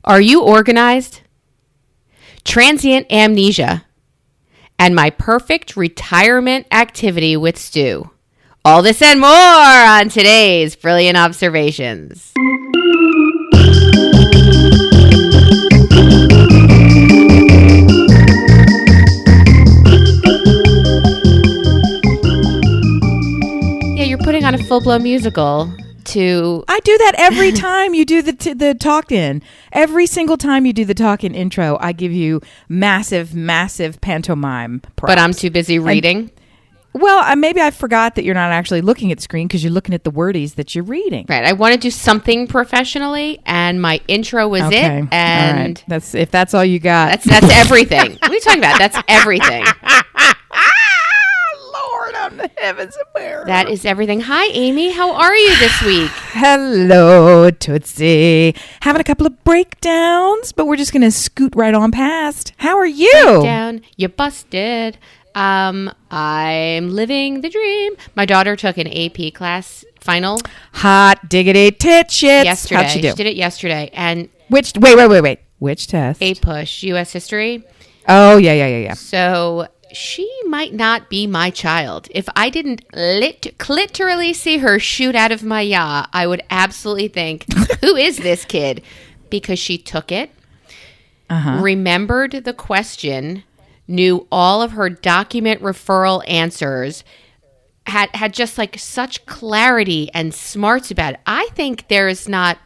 Are you organized? Transient amnesia. And my perfect retirement activity with Stu. All this and more on today's Brilliant Observations. Yeah, you're putting on a full-blown musical. I do that every time you do the talk-in. Every single time you do the talk-in intro, I give you massive pantomime props. But I'm too busy reading. Maybe I forgot that you're not actually looking at the screen because you're looking at the wordies that you're reading. Right. I want to do something professionally, and my intro was it. And all right. If that's all you got. That's everything. What are you talking about? That's everything. Lord, I'm the heavens above. That is everything. Hi, Amy. How are you this week? Hello, Tootsie. Having a couple of breakdowns, but we're just going to scoot right on past. How are you? Breakdown. You busted. I'm living the dream. My daughter took an AP class final. Hot diggity tit shit. Yesterday. How'd she do? She did it yesterday. And wait. Which test? A push, U.S. history. Oh, yeah. So she might not be my child. If I didn't literally see her shoot out of my yaw, I would absolutely think, who is this kid? Because she took it, remembered the question, knew all of her document referral answers, had just like such clarity and smarts about it. I think there is not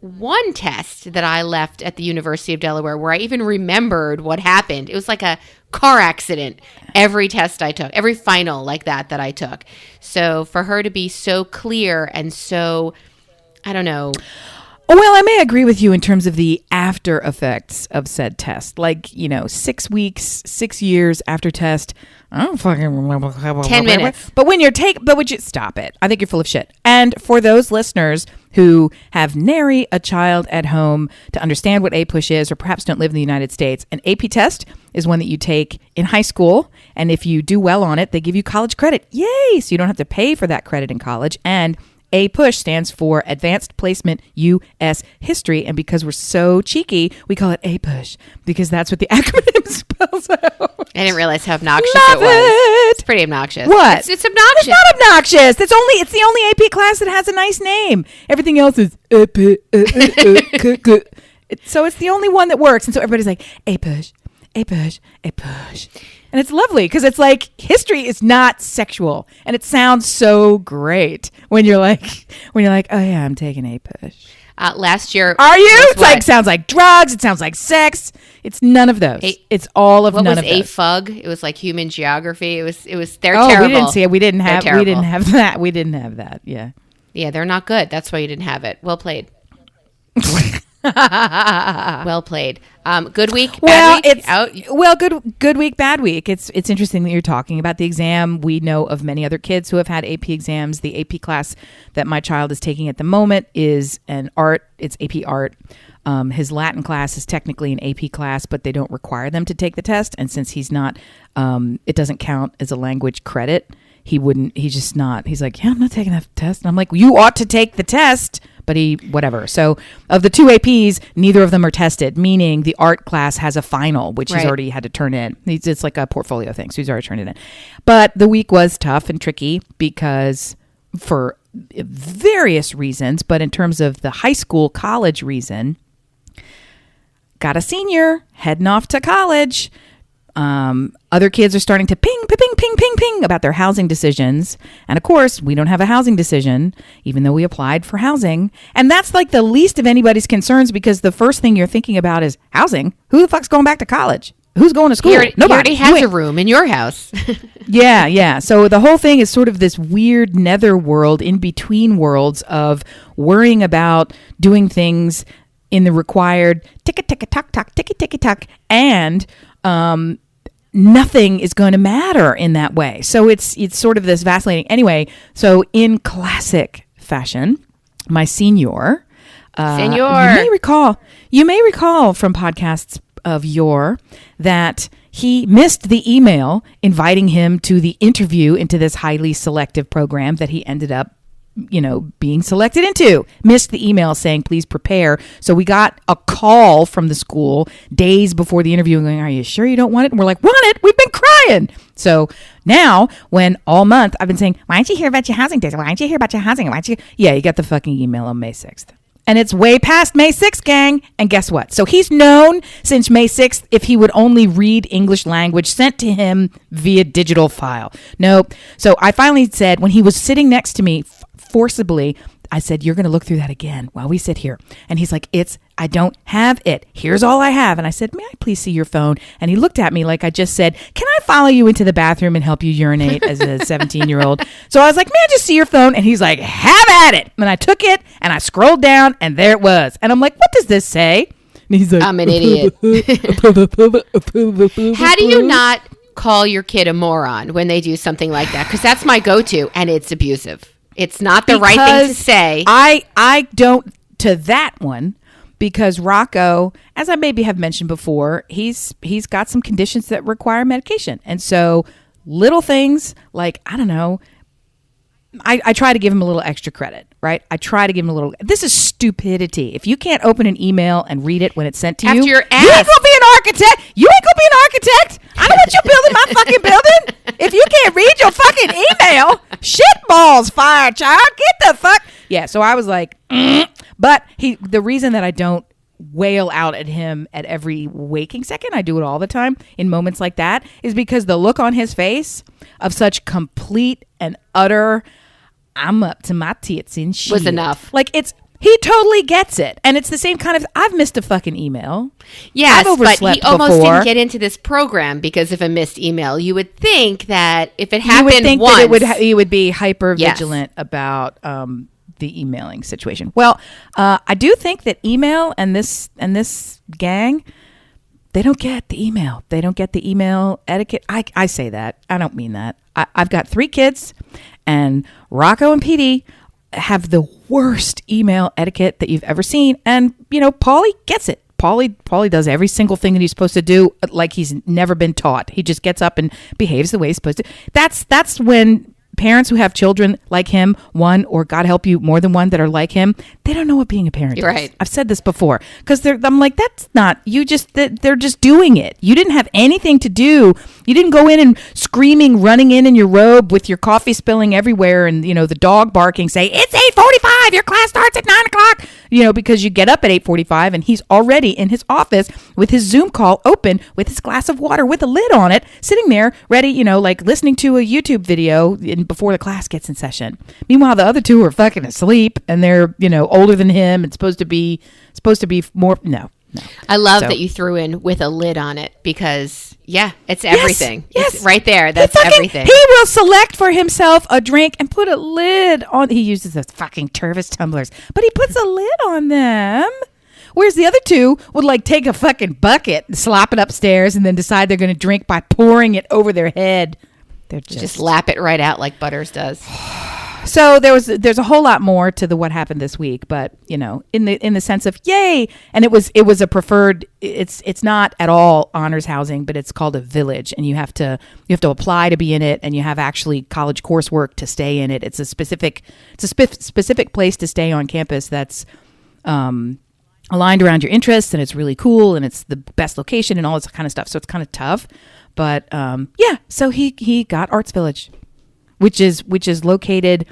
one test that I left at the University of Delaware where I even remembered what happened. It was like a car accident. Every test I took, every final like that I took. So for her to be so clear and so, I don't know. Well, I may agree with you in terms of the after effects of said test. 6 weeks, 6 years after test, I don't fucking remember. 10 minutes. But would you stop it? I think you're full of shit. And for those listeners who have nary a child at home to understand what APUSH is, or perhaps don't live in the United States, an AP test is one that you take in high school. And if you do well on it, they give you college credit. Yay! So you don't have to pay for that credit in college. And APUSH stands for Advanced Placement U.S. History, and because we're so cheeky, we call it APUSH because that's what the acronym spells out. I didn't realize how obnoxious Love it was. it. It's pretty obnoxious. What? It's obnoxious. It's not obnoxious. It's the only AP class that has a nice name. Everything else is so it's the only one that works, and so everybody's like APUSH, APUSH, APUSH. And it's lovely because it's like history is not sexual, and it sounds so great when you're like, oh yeah, I'm taking APUSH. Last year, are you? It's sounds like drugs. It sounds like sex. It's none of those. It's all of none of those. What was AFUG? It was like human geography. It was. They're terrible. terrible. We didn't see it. We didn't have that. We didn't have that. Yeah. Yeah, they're not good. That's why you didn't have it. Well played. Well played. Good week, bad week? Good week, bad week. It's interesting that you're talking about the exam. We know of many other kids who have had AP exams. The AP class that my child is taking at the moment is an art. It's AP art. His Latin class is technically an AP class, but they don't require them to take the test. And since he's not, it doesn't count as a language credit. He's just not. He's like, yeah, I'm not taking that test. And I'm like, well, you ought to take the test. But whatever. So of the two APs, neither of them are tested, meaning the art class has a final, which he's already had to turn in. It's like a portfolio thing. So he's already turned it in. But the week was tough and tricky because for various reasons, but in terms of the high school, college reason, got a senior heading off to college. Other kids are starting to ping about their housing decisions. And of course, we don't have a housing decision, even though we applied for housing. And that's like the least of anybody's concerns because the first thing you're thinking about is housing. Who the fuck's going back to college? Who's going to school? Nobody. He already has a room in your house. Yeah. So the whole thing is sort of this weird nether world in between worlds of worrying about doing things in the required ticky-ticky-tock, and nothing is going to matter in that way. So it's sort of this vacillating. Anyway, so in classic fashion, my senior, you may recall from podcasts of yore that he missed the email inviting him to the interview into this highly selective program that he ended up being selected into. Missed the email saying, please prepare. So we got a call from the school days before the interview going, are you sure you don't want it? And we're like, want it? We've been crying. So now when all month I've been saying, why don't you hear about your housing days? Why don't you hear about your housing? Why don't you? Yeah, you got the fucking email on May 6th. And it's way past May 6th, gang. And guess what? So he's known since May 6th if he would only read English language sent to him via digital file. Nope. So I finally said, when he was sitting next to me forcibly, I said, you're going to look through that again while we sit here. And he's like, I don't have it. Here's all I have. And I said, may I please see your phone? And he looked at me like I just said, can I follow you into the bathroom and help you urinate as a 17-year-old? So I was like, may I just see your phone? And he's like, have at it. And I took it and I scrolled down and there it was. And I'm like, what does this say? And he's like, I'm an idiot. How do you not call your kid a moron when they do something like that? Because that's my go-to, and it's abusive. It's not the right thing to say. I don't to that one because Rocco, as I maybe have mentioned before, he's got some conditions that require medication. And so little things like, I don't know, I try to give him a little extra credit, right? I try to give him a little. This is stupidity. If you can't open an email and read it when it's sent to After you, you're you ain't gonna be an architect. You ain't gonna be an architect. I know what you're building my fucking building. If you can't read your fucking email, shit balls, fire child. Get the fuck. Yeah. So I was like, but the reason that I don't wail out at him at every waking second, I do it all the time in moments like that, is because the look on his face of such complete and utter, I'm up to my tits in shit, was enough. Like he totally gets it. And it's the same kind of, I've missed a fucking email. Yes, I've but he almost before. didn't get into this program because of a missed email. You would think that if it happened you would think once, that he would be hyper vigilant about the emailing situation. Well, I do think that email and this gang, they don't get the email. They don't get the email etiquette. I say that. I don't mean that. I've got 3 kids, and Rocco and PD have the worst email etiquette that you've ever seen. And, Paulie gets it. Paulie does every single thing that he's supposed to do like he's never been taught. He just gets up and behaves the way he's supposed to. That's when parents who have children like him, one, or God help you, more than one that are like him, they don't know what being a parent is. Right. I've said this before because I'm like, that's not, they're just doing it. You didn't have anything to do. You didn't go in and screaming, running in your robe with your coffee spilling everywhere and, the dog barking, say, it's 8:45, your class starts at 9 o'clock, because you get up at 8:45 and he's already in his office with his Zoom call open with his glass of water with a lid on it, sitting there ready, like listening to a YouTube video before the class gets in session. Meanwhile, the other 2 are fucking asleep and they're, older than him and supposed to be more. No. I love that you threw in with a lid on it because, it's everything. Yes. It's right there. That's everything. He will select for himself a drink and put a lid on. He uses those fucking Tervis tumblers, but he puts a lid on them. Whereas the other 2 would take a fucking bucket and slop it upstairs and then decide they're going to drink by pouring it over their head. They're just lap it right out like Butters does. So there's a whole lot more to what happened this week, but in the sense of yay, and it was a preferred. It's not at all honors housing, but it's called a village, and you have to apply to be in it, and you have actually college coursework to stay in it. It's a specific place to stay on campus that's aligned around your interests, and it's really cool, and it's the best location and all this kind of stuff. So it's kind of tough, but so he got Arts Village, which is located,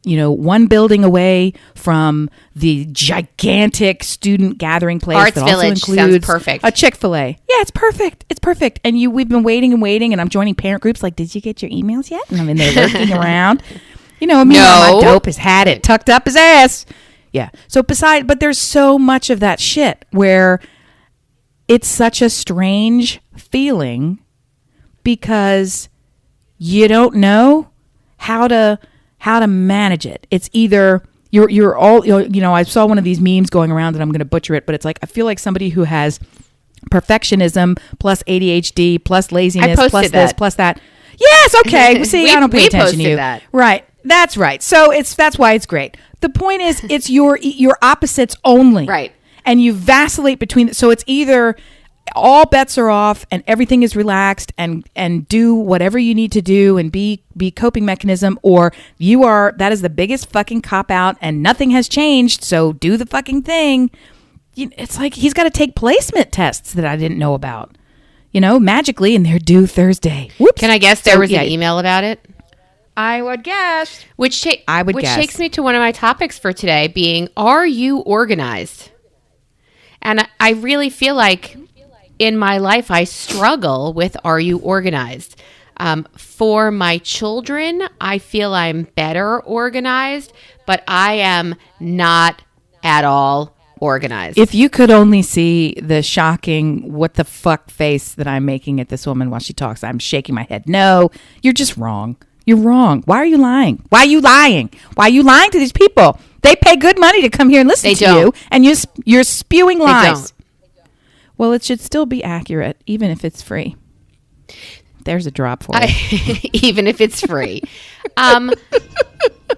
1 building away from the gigantic student gathering place. Arts that Village also includes sounds perfect. A Chick-fil-A. Yeah, it's perfect. It's perfect. And we've been waiting, and I'm joining parent groups like, did you get your emails yet? And I'm in there lurking around. My dope has had it tucked up his ass. Yeah. So but there's so much of that shit where it's such a strange feeling because you don't know how to manage it. It's either you're all, I saw one of these memes going around and I'm going to butcher it, but it's like, I feel like somebody who has perfectionism plus ADHD plus laziness plus this plus that. Yes. Okay. See, I don't pay attention to you. That. Right. That's right. So that's why it's great. The point is it's your opposites only. Right. And you vacillate between, so it's either all bets are off and everything is relaxed, and do whatever you need to do and be coping mechanism, or that is the biggest fucking cop out and nothing has changed, so do the fucking thing. It's like he's got to take placement tests that I didn't know about, magically, and they're due Thursday. Whoops. Can I guess there was an email about it? I would guess. Which takes me to one of my topics for today being, are you organized? And I really feel like in my life I struggle with, are you organized? For my children, I feel I'm better organized, but I am not at all organized. If you could only see the shocking what the fuck face that I'm making at this woman while she talks, I'm shaking my head. No, you're just wrong. You're wrong. Why are you lying? Why are you lying? Why are you lying to these people? They pay good money to come here and listen to you, and you're spewing lies. Well, it should still be accurate, even if it's free. There's a drop for you. Even if it's free.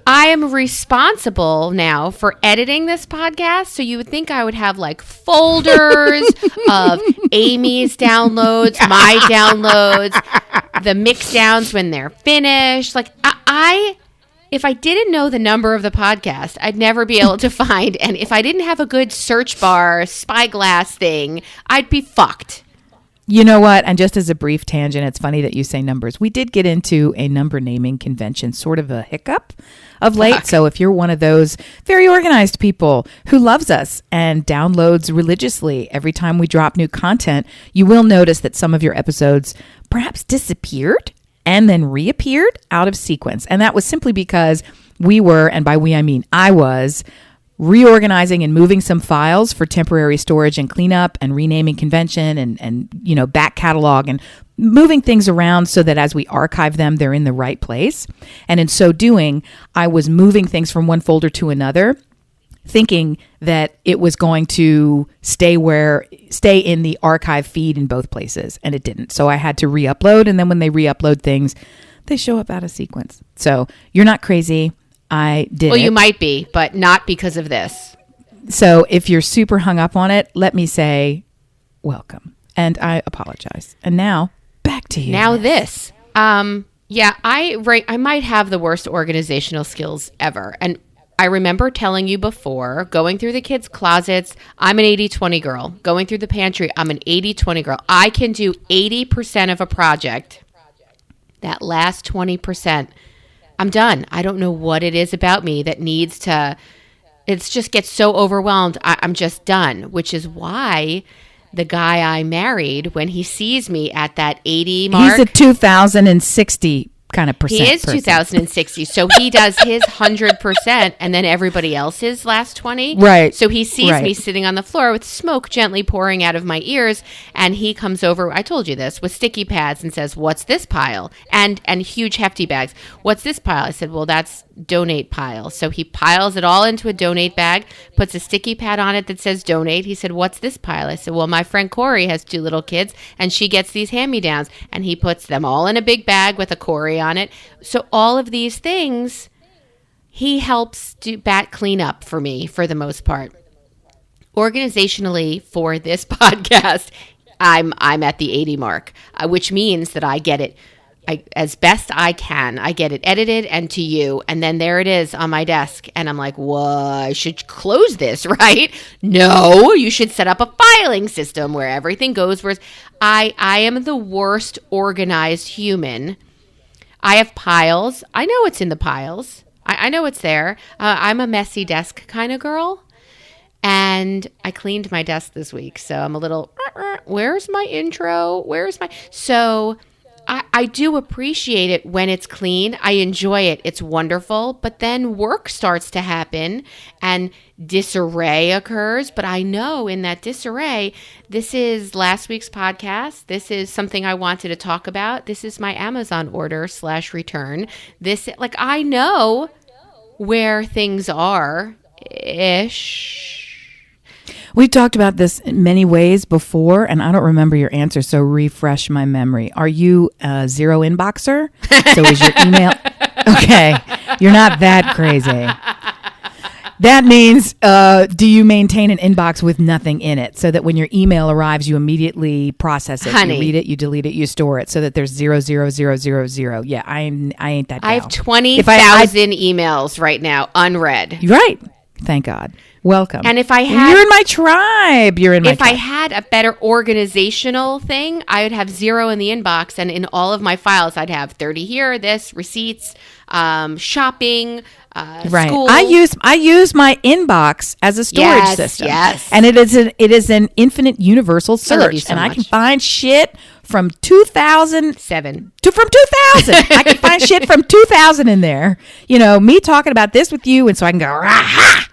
I am responsible now for editing this podcast, so you would think I would have like folders of Amy's downloads, my downloads, the mix downs when they're finished. Like if I didn't know the number of the podcast, I'd never be able to find. And if I didn't have a good search bar, spyglass thing, I'd be fucked. You know what? And just as a brief tangent, it's funny that you say numbers. We did get into a number naming convention, sort of a hiccup of late. So if you're one of those very organized people who loves us and downloads religiously every time we drop new content, you will notice that some of your episodes perhaps disappeared and then reappeared out of sequence. And that was simply because we were, and by we I mean I was, reorganizing and moving some files for temporary storage and cleanup and renaming convention and back catalog and moving things around so that as we archive them, they're in the right place. And in so doing, I was moving things from one folder to another, thinking that it was going to stay in the archive feed in both places, and it didn't. So I had to re-upload, and then when they re-upload things, they show up out of sequence. So you're not crazy. I did. Well, you might be, but not because of this. So if you're super hung up on it, let me say welcome. And I apologize. And now back to you. Now this. Yeah, I might have the worst organizational skills ever. And I remember telling you before, going through the kids' closets, I'm an 80-20 girl. Going through the pantry, I'm an 80-20 girl. I can do 80% of a project. That last 20%. I'm done. I don't know what it is about me that needs to, it's just gets so overwhelmed. I'm just done, which is why the guy I married, when he sees me at that 80 mark. He's a 2060 kind of percent. He is person. 2060. So he does his 100% and then everybody else's last 20. Right. So he sees me sitting on the floor with smoke gently pouring out of my ears, and he comes over, I told you this, with sticky pads and says, "What's this pile?" And huge hefty bags. "What's this pile?" I said, "Well, that's donate pile." So he piles it all into a donate bag, puts a sticky pad on it that says donate. He said, "What's this pile?" I said, "Well, my friend Corey has 2 little kids and she gets these hand-me-downs." And he puts them all in a big bag with a Corey on it. So all of these things, he helps do bat clean up for me for the most part. Organizationally for this podcast, I'm at the 80 mark, which means that I get it as best I can. I get it edited and to you, and then there it is on my desk, and I'm like, "Whoa, I should close this, right?" No, you should set up a filing system where everything goes. Whereas I am the worst organized human. I have piles. I know what's in the piles. I know it's there. I'm a messy desk kind of girl. And I cleaned my desk this week. So I'm a little, where's my intro? So I do appreciate it when it's clean. I enjoy it. It's wonderful. But then work starts to happen and disarray occurs. But I know in that disarray, this is last week's podcast. This is something I wanted to talk about. This is my Amazon order /return. I know where things are ish. We've talked about this in many ways before, and I don't remember your answer, so refresh my memory. Are you a zero inboxer? So is your email... Okay, you're not that crazy. That means, do you maintain an inbox with nothing in it so that when your email arrives, you immediately process it? Honey. You read it, you delete it, you store it so that there's 00000. Yeah, I ain't that gal. I have 20,000 emails right now unread. Right. Thank God. Welcome. And if I had... You're in my tribe. You're in my tribe. If I had a better organizational thing, I would have 0 in the inbox. And in all of my files, I'd have 30 here, this, receipts, shopping, right. school. I use my inbox as a storage system. Yes. And it is an infinite universal search. I love you so and I much. can find shit from 2007 from 2000. I can find shit from 2000 in there. You know, me talking about this with you, and so I can go, "Rah-ha!"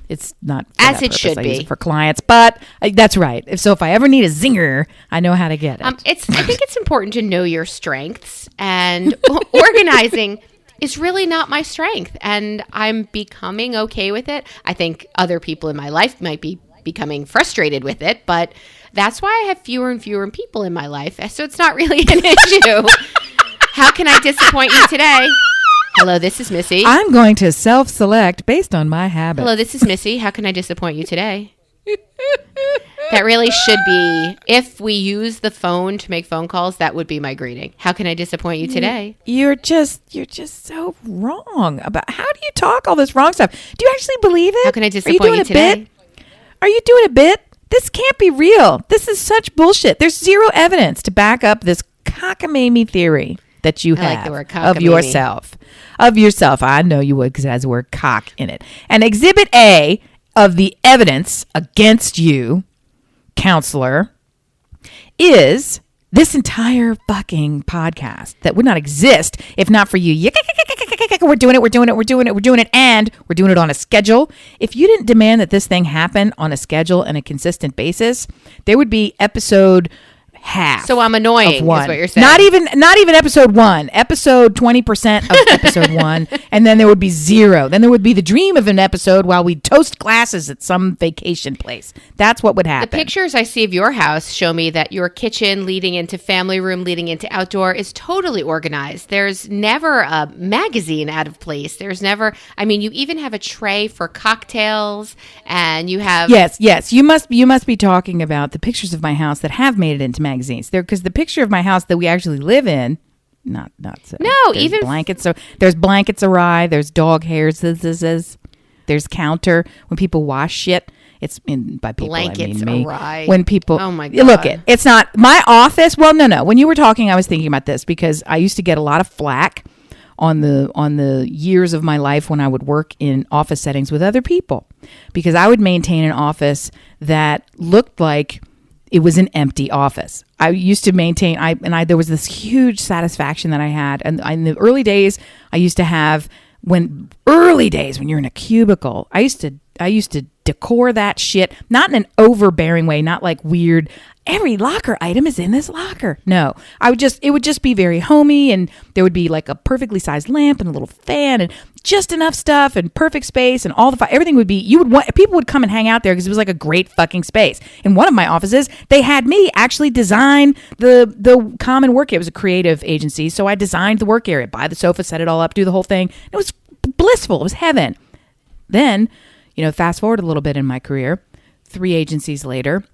It's not for As that it purpose. should I be. use it for clients, but that's right. If I ever need a zinger, I know how to get it. I think it's important to know your strengths, and organizing is really not my strength, and I'm becoming okay with it. I think other people in my life might be becoming frustrated with it, but that's why I have fewer and fewer people in my life, so it's not really an issue. How can I disappoint you today? Hello, this is Missy. I'm going to self-select based on my habits. Hello, this is Missy. How can I disappoint you today? That really should be, if we use the phone to make phone calls, that would be my greeting. How can I disappoint you today? You're just so wrong about how do you talk all this wrong stuff? Do you actually believe it? How can I disappoint you today? Bit? Are you doing a bit? This can't be real. This is such bullshit. There's zero evidence to back up this cockamamie theory that you I like have the word of cockamamie. yourself. Of yourself. I know you would because it has the word cock in it. And Exhibit A of the evidence against you, counselor, is this entire fucking podcast that would not exist if not for you. We're doing it, and we're doing it on a schedule. If you didn't demand that this thing happen on a schedule and a consistent basis, there would be episode half. So I'm annoying, is what you're saying. Not even episode 1. Episode 20% of episode 1, and then there would be 0. Then there would be the dream of an episode while we toast glasses at some vacation place. That's what would happen. The pictures I see of your house show me that your kitchen leading into family room, leading into outdoor is totally organized. There's never a magazine out of place. There's never, I mean, you even have a tray for cocktails, and you have... Yes. You must be talking about the pictures of my house that have made it into magazines. There, because the picture of my house that we actually live in, not so. No, there's even blankets. So there's blankets awry. There's dog hairs. There's counter when people wash shit. It's by people. Blankets I mean me. awry. When people, oh my God. Look, it's not my office. Well, no. When you were talking, I was thinking about this because I used to get a lot of flack on the years of my life when I would work in office settings with other people because I would maintain an office that looked like it was an empty office. I used to maintain, there was this huge satisfaction that I had. And in the early days, I used to have, when you're in a cubicle, I used to decor that shit, not in an overbearing way, not like weird, every locker item is in this locker. No, it would just be very homey, and there would be like a perfectly sized lamp and a little fan and just enough stuff and perfect space and all everything would be, people would come and hang out there because it was like a great fucking space. In one of my offices, they had me actually design the common work area. It was a creative agency, so I designed the work area, buy the sofa, set it all up, do the whole thing. It was blissful. It was heaven. Then, fast forward a little bit in my career, 3 agencies later,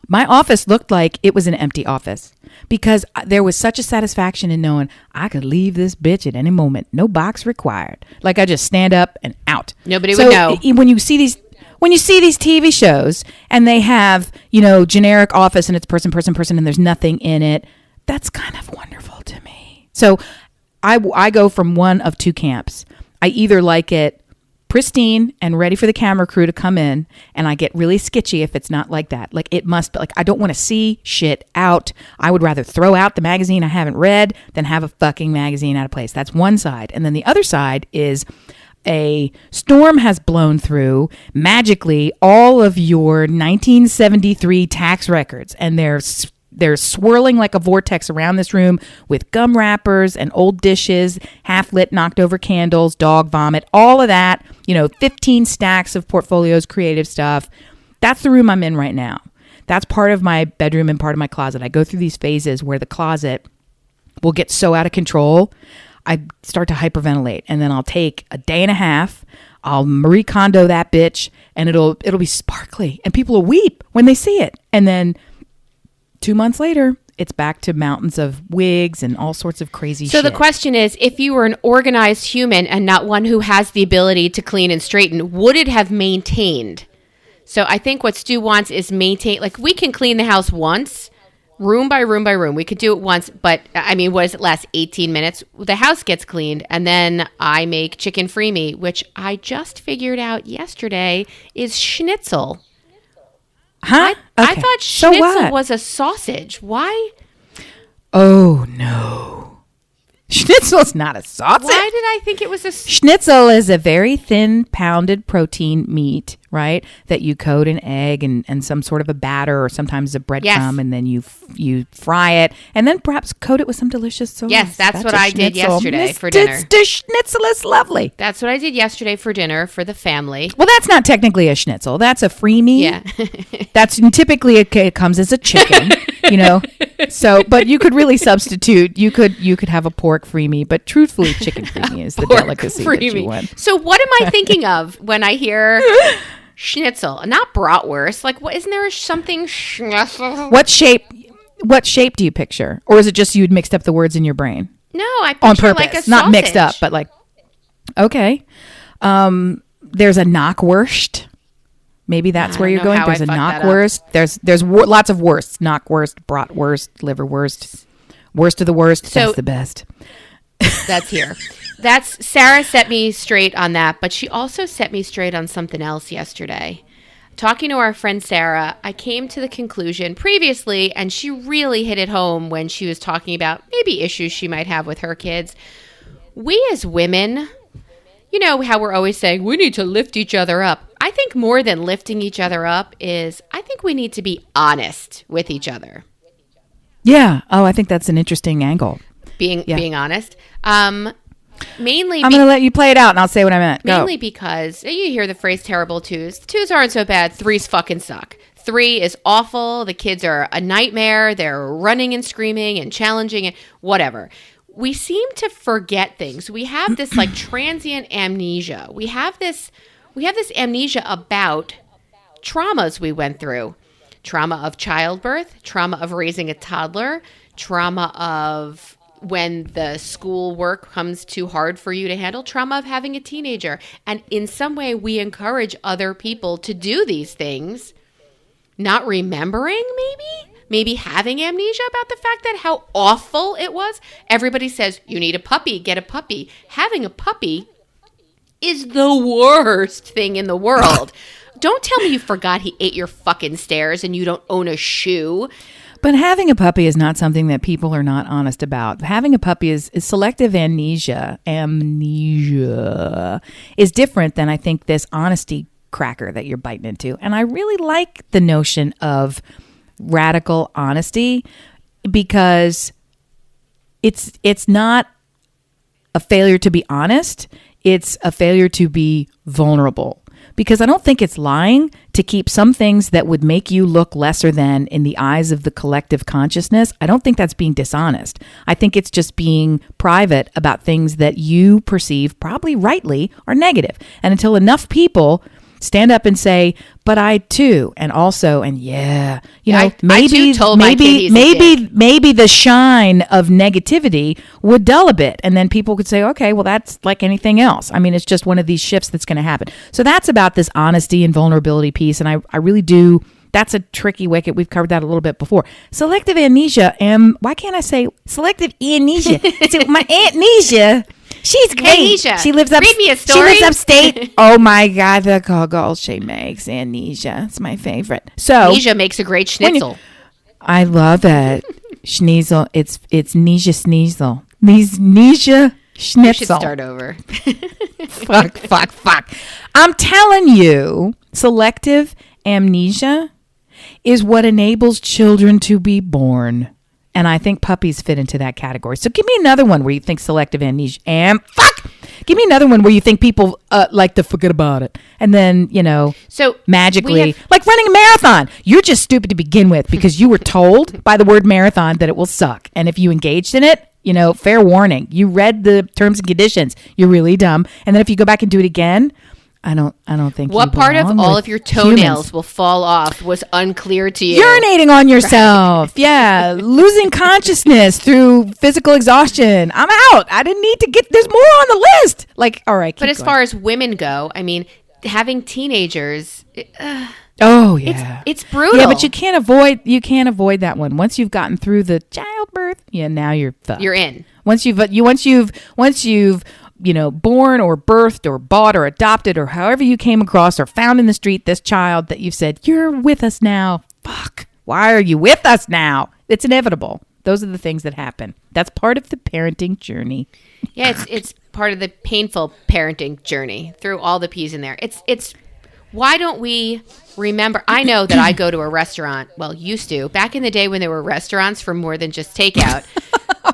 my office looked like it was an empty office because there was such a satisfaction in knowing I could leave this bitch at any moment. No box required. Like I just stand up and out. Nobody would know. When you see these TV shows and they have, generic office and it's person, and there's nothing in it, that's kind of wonderful to me. So I go from one of 2 camps. I either like it pristine and ready for the camera crew to come in, and I get really sketchy if it's not like that. Like it must be, like I don't want to see shit out. I would rather throw out the magazine I haven't read than have a fucking magazine out of place. That's one side. And then the other side is a storm has blown through magically all of your 1973 tax records, and they're swirling like a vortex around this room with gum wrappers and old dishes, half-lit, knocked-over candles, dog vomit, all of that, 15 stacks of portfolios, creative stuff. That's the room I'm in right now. That's part of my bedroom and part of my closet. I go through these phases where the closet will get so out of control. I start to hyperventilate, and then I'll take a day and a half. I'll Marie Kondo that bitch, and it'll be sparkly, and people will weep when they see it. And then 2 months later, it's back to mountains of wigs and all sorts of crazy shit. So the question is, if you were an organized human and not one who has the ability to clean and straighten, would it have maintained? So I think what Stu wants is maintain, like we can clean the house once, room by room by room. We could do it once, but I mean, what does it last? 18 minutes? The house gets cleaned, and then I make chicken freemie, which I just figured out yesterday is schnitzel. Huh? I thought schnitzel was a sausage. Why? Oh, no. Schnitzel's not a sausage. Why did I think it was a... Schnitzel is a very thin pounded protein meat, right? That you coat in egg and some sort of a batter or sometimes a breadcrumb, and then you fry it and then perhaps coat it with some delicious sauce. Yes, that's what I did yesterday for dinner. The schnitzel is lovely. That's what I did yesterday for dinner for the family. Well, that's not technically a schnitzel. That's a freemie. Yeah. That's typically it comes as a chicken, you know. So, but you could really substitute. You could have a pork freemie, but truthfully, chicken freemie is the delicacy that you want. So, what am I thinking of when I hear schnitzel? Not bratwurst. Like, what? Isn't there something schnitzel? What shape do you picture, or is it just you'd mixed up the words in your brain? No, I picture on purpose, like a sausage. Not mixed up, but like okay. There's a knockwurst. Maybe that's where you're going. There's a knockwurst. There's lots of wursts. Knockwurst, bratwurst, liverwurst, worst of the worst. So, that's the best. That's here. That's Sarah set me straight on that, but she also set me straight on something else yesterday. Talking to our friend Sarah, I came to the conclusion previously, and she really hit it home when she was talking about maybe issues she might have with her kids. We as women, you know how we're always saying we need to lift each other up. I think more than lifting each other up is I think we need to be honest with each other. Yeah. Oh, I think that's an interesting angle. Being honest. Mainly I'm going to let you play it out and I'll say what I meant. Mainly because you hear the phrase terrible twos. The twos aren't so bad. Threes fucking suck. 3 is awful. The kids are a nightmare. They're running and screaming and challenging and whatever. We seem to forget things. We have this like transient amnesia. We have this amnesia about traumas we went through. Trauma of childbirth, trauma of raising a toddler, trauma of when the school work comes too hard for you to handle, trauma of having a teenager. And in some way, we encourage other people to do these things, not remembering maybe having amnesia about the fact that how awful it was. Everybody says, you need a puppy, get a puppy. Having a puppy is the worst thing in the world. Don't tell me you forgot he ate your fucking stairs and you don't own a shoe. But having a puppy is not something that people are not honest about. Having a puppy is selective amnesia. Amnesia is different than I think this honesty cracker that you're biting into. And I really like the notion of radical honesty because it's not a failure to be honest. It's a failure to be vulnerable. Because I don't think it's lying to keep some things that would make you look lesser than in the eyes of the collective consciousness. I don't think that's being dishonest. I think it's just being private about things that you perceive, probably rightly, are negative. And until enough people stand up and say, but I too, and also, and yeah, you know, maybe the shine of negativity would dull a bit. And then people could say, okay, well, that's like anything else. I mean, it's just one of these shifts that's going to happen. So that's about this honesty and vulnerability piece. And I really do. That's a tricky wicket. We've covered that a little bit before. Selective amnesia. Why can't I say selective amnesia? So my amnesia. She's great. Amnesia. She lives Read me a story. She lives upstate. Oh my God, the goggles she makes. Amnesia. It's my favorite. So Amnesia makes a great schnitzel. I love it. Schnitzel. It's Nisha Schnitzel. Nisha Schnitzel. You should start over. Fuck. I'm telling you, selective amnesia is what enables children to be born. And I think puppies fit into that category. So give me another one where you think selective amnesia. Give me another one where you think people like to forget about it. And then, you know, so magically, like running a marathon. You're just stupid to begin with because you were told by the word marathon that it will suck. And if you engaged in it, Fair warning. You read the terms and conditions. You're really dumb. And then if you go back and do it again, I don't think what you part of all of your toenails humans. will fall off was unclear to you. Urinating on yourself. Yeah. Losing consciousness through physical exhaustion. I'm out. I didn't need to there's more on the list. Like, all right. But as far as women go, I mean, having teenagers. Oh yeah, it's brutal. Yeah, but you can't avoid that one. Once you've gotten through the childbirth, now you're fucked. You're in. Once you've born or birthed or bought or adopted or however you came across or found in the street this child that you've said, you're with us now. Fuck. Why are you with us now? It's inevitable. Those are the things that happen. That's part of the parenting journey. Yeah, it's part of the painful parenting journey through all the P's in there. It's why don't we remember? I know that I go to a restaurant, well, used to, back in the day when there were restaurants for more than just takeout.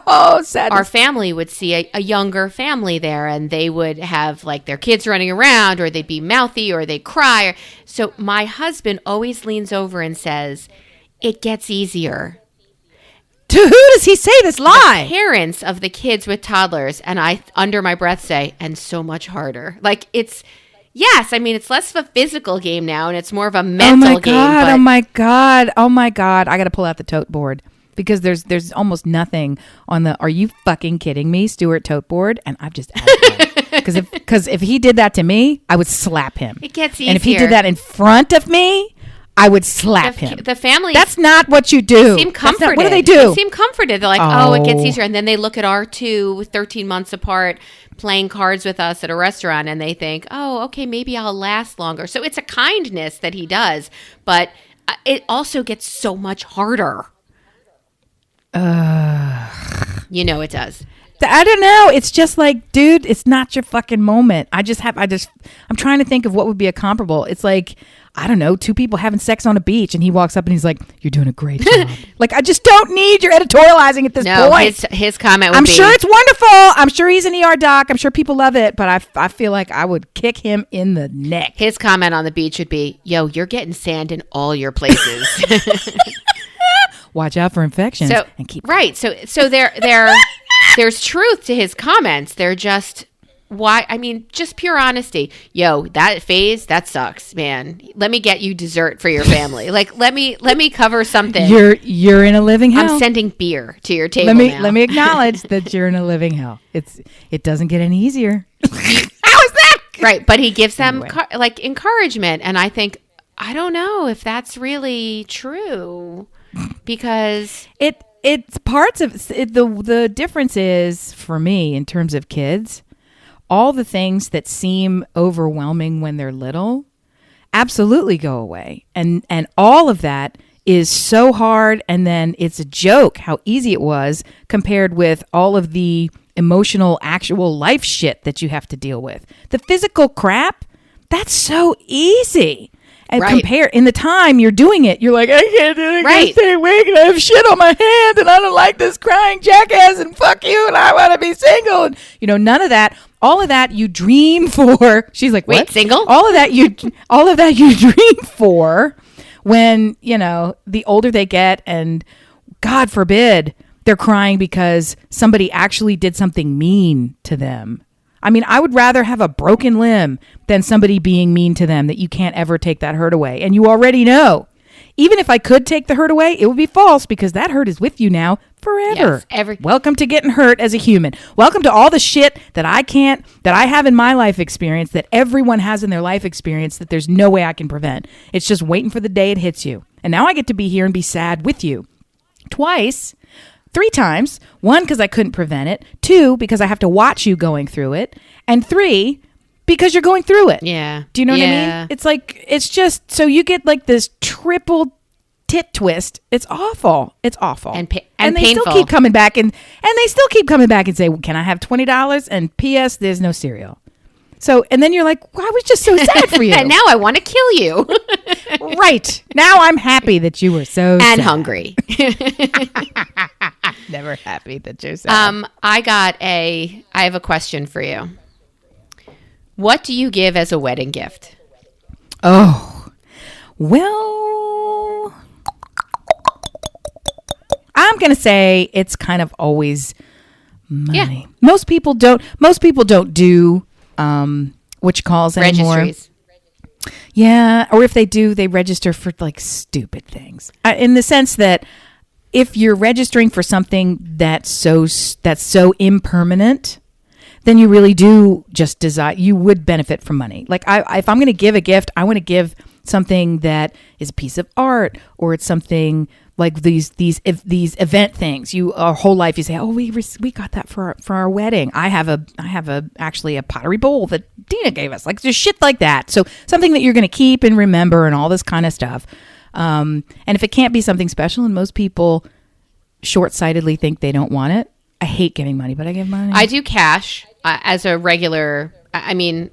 Oh, sad. Our family would see a younger family there, and they would have like their kids running around, or they'd be mouthy, or they'd cry. So my husband always leans over and says, "It gets easier." To who does he say this lie? The parents of the kids with toddlers, and I, under my breath, say, "And so much harder." Like it's. Yes, I mean, it's less of a physical game now, and it's more of a mental game. Oh, my God. I got to pull out the tote board because there's almost nothing on the "Are you fucking kidding me?" Stuart tote board, and I've just added that. Because if he did that to me, I would slap him. It gets easier. And if he did that in front of me, I would slap him. The family. That's not what you do. Seem comforted. What do they do? They seem comforted. They're like, oh, it gets easier. And then they look at our 13 months apart, playing cards with us at a restaurant, and they think, oh, okay, maybe I'll last longer. So it's a kindness that he does, but it also gets so much harder. It does. I don't know. It's just like, dude, it's not your fucking moment. I'm trying to think of what would be a comparable. It's like, I don't know, two people having sex on a beach, and he walks up and he's like, "You're doing a great job." Like, I just don't need your editorializing at this point. His comment would I'm be, sure it's wonderful. I'm sure he's an ER doc. I'm sure people love it, but I feel like I would kick him in the neck. His comment on the beach would be, "Yo, you're getting sand in all your places." Watch out for infections. And keep right. So there's truth to his comments. They're just just pure honesty. Yo, that phase, that sucks, man. Let me get you dessert for your family. Like, let me cover something. You're in a living hell. I'm sending beer to your table now. Let me acknowledge that you're in a living hell. It doesn't get any easier. How is that? Right, but he gives them encouragement, and I think, I don't know if that's really true, because it's parts of it, the difference is, for me, in terms of kids, all the things that seem overwhelming when they're little absolutely go away. And all of that is so hard, and then it's a joke how easy it was compared with all of the emotional, actual life shit that you have to deal with. The physical crap, that's so easy. And compare in the time you're doing it, you're like, I can't do it. I can't stay awake, and I have shit on my hand, and I don't like this crying jackass, and fuck you, and I want to be single, and none of that. All of that you dream for. She's like, what? Wait, single? All of that you dream for when the older they get, and God forbid they're crying because somebody actually did something mean to them. I mean, I would rather have a broken limb than somebody being mean to them that you can't ever take that hurt away. And you already know. Even if I could take the hurt away, it would be false, because that hurt is with you now forever. Yes, welcome to getting hurt as a human. Welcome to all the shit that I have in my life experience, that everyone has in their life experience, that there's no way I can prevent. It's just waiting for the day it hits you. And now I get to be here and be sad with you. Twice. 3 times. 1, because I couldn't prevent it. 2, because I have to watch you going through it. And 3, because you're going through it. Yeah. Do you know what I mean? It's like, it's just, so you get like this triple tit twist. It's awful. It's awful. And they painful. still keep coming back and they still keep coming back and say, well, can I have $20? And P.S. there's no cereal. So, and then you're like, well, I was just so sad for you. And now I want to kill you. Right. Now I'm happy that you were so sad. And hungry. Never happy that you're sad. I have a question for you. What do you give as a wedding gift? Oh, well, I'm going to say it's kind of always Money. Yeah. Most people don't do what you calls anymore. Registries. Yeah, or if they do, they register for like stupid things. In the sense that if you're registering for something that's so impermanent, then you really do just desire. You would benefit from money. Like if I'm going to give a gift, I want to give something that is a piece of art, or it's something like these event things. You our whole life you say, oh, we got that for our wedding. I have actually a pottery bowl that Dina gave us. Like just shit like that. So something that you're going to keep and remember and all this kind of stuff. And if it can't be something special, and most people short-sightedly think they don't want it. I hate giving money, but I give money. I do cash as a regular. I mean,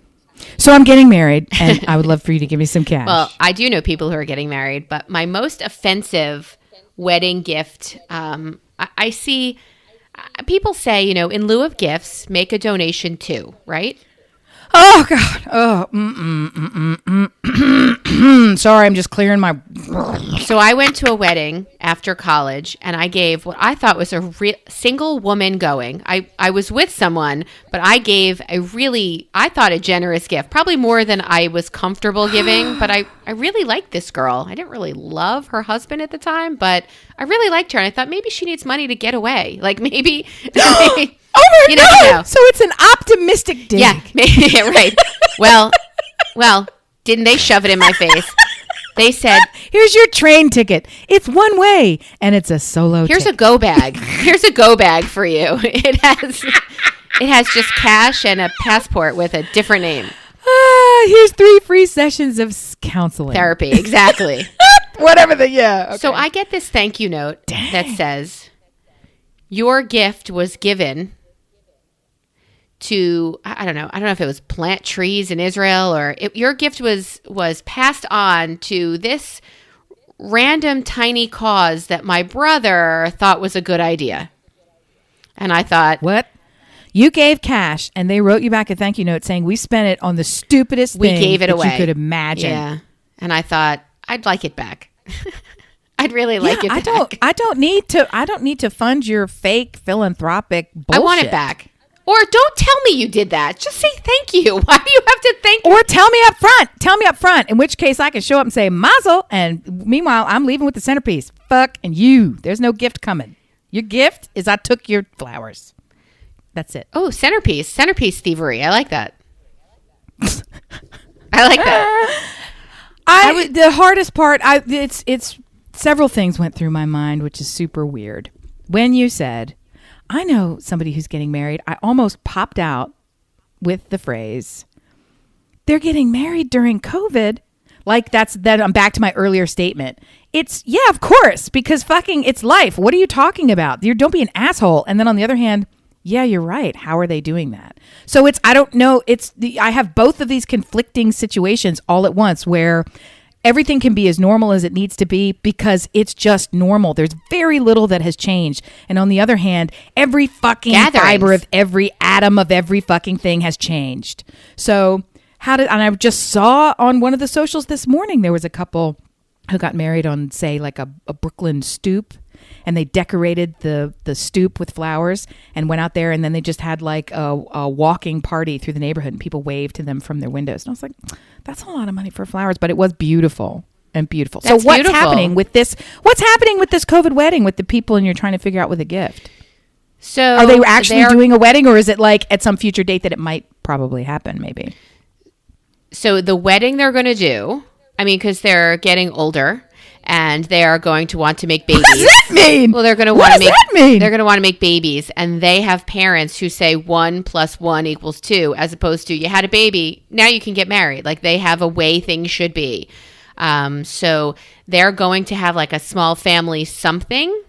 so I'm getting married, and I would love for you to give me some cash. well, I do know people who are getting married, but my most offensive wedding gift, I see people say, in lieu of gifts, make a donation too, right? Oh God! Oh, sorry, I'm just clearing my. So I went to a wedding after college, and I gave what I thought was a single woman going. I was with someone, but I gave I thought a generous gift, probably more than I was comfortable giving. But I really liked this girl. I didn't really love her husband at the time, but I really liked her, and I thought maybe she needs money to get away. Like maybe. Oh my you God! Know. So it's an optimistic dig. Yeah, right. Well, didn't they shove it in my face? They said, "Here's your train ticket. It's one way, and it's a solo. Here's ticket. a go bag. Here's a go bag for you. It has just cash and a passport with a different name. Here's 3 free sessions of counseling, Therapy. Exactly. Whatever okay. So I get this thank you note that says, "Your gift was given to," I don't know if it was plant trees in Israel, or your gift was passed on to this random tiny cause that my brother thought was a good idea." And I thought, what? You gave cash, and they wrote you back a thank you note saying, "We spent it on the stupidest we thing gave it that away. you could imagine." Yeah. And I thought, I'd like it back. I'd really like it back. I don't need to fund your fake philanthropic bullshit. I want it back. Or don't tell me you did that. Just say thank you. Why do you have to thank me? Or tell me up front. In which case I can show up and say mazel, and meanwhile I'm leaving with the centerpiece. Fuck and you. There's no gift coming. Your gift is I took your flowers. That's it. Oh, centerpiece thievery. I like that. I like that. The hardest part, it's several things went through my mind, which is super weird. When you said, "I know somebody who's getting married," I almost popped out with the phrase, "They're getting married during COVID." Like that I'm back to my earlier statement. Yeah, of course, because fucking it's life. What are you talking about? Don't be an asshole. And then on the other hand, yeah, you're right. How are they doing that? So I don't know. I have both of these conflicting situations all at once where everything can be as normal as it needs to be because it's just normal. There's very little that has changed. And on the other hand, every fucking fiber of every atom of every fucking thing has changed. So and I just saw on one of the socials this morning, there was a couple who got married on, say, like a Brooklyn stoop. And they decorated the stoop with flowers and went out there, and then they just had like a walking party through the neighborhood, and people waved to them from their windows. And I was like, that's a lot of money for flowers, but it was beautiful and beautiful. So what's happening with this? What's happening with this COVID wedding with the people, and you're trying to figure out with a gift? So are they actually doing a wedding, or is it like at some future date that it might probably happen? Maybe. So the wedding they're going to do, I mean, because they're getting older. And they are going to want to make babies. What does that mean? Well, they're going to want to make. What does that mean? They're going to want to make babies, and they have parents who say 1 + 1 = 2, as opposed to you had a baby, now you can get married. Like they have a way things should be. So they're going to have like a small family something,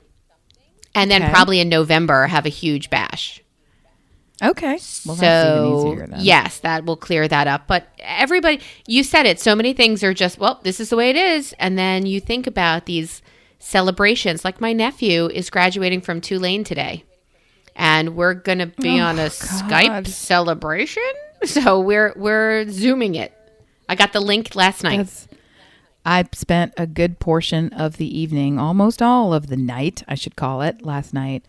and then probably in November have a huge bash. Okay. Well, that's even easier then. Yes, that will clear that up. But everybody, you said it, so many things are just, well, this is the way it is. And then you think about these celebrations. Like my nephew is graduating from Tulane today. And we're going to be on a Skype celebration. So we're Zooming it. I got the link last night. I spent a good portion of the evening, almost all of the night, I should call it, last night,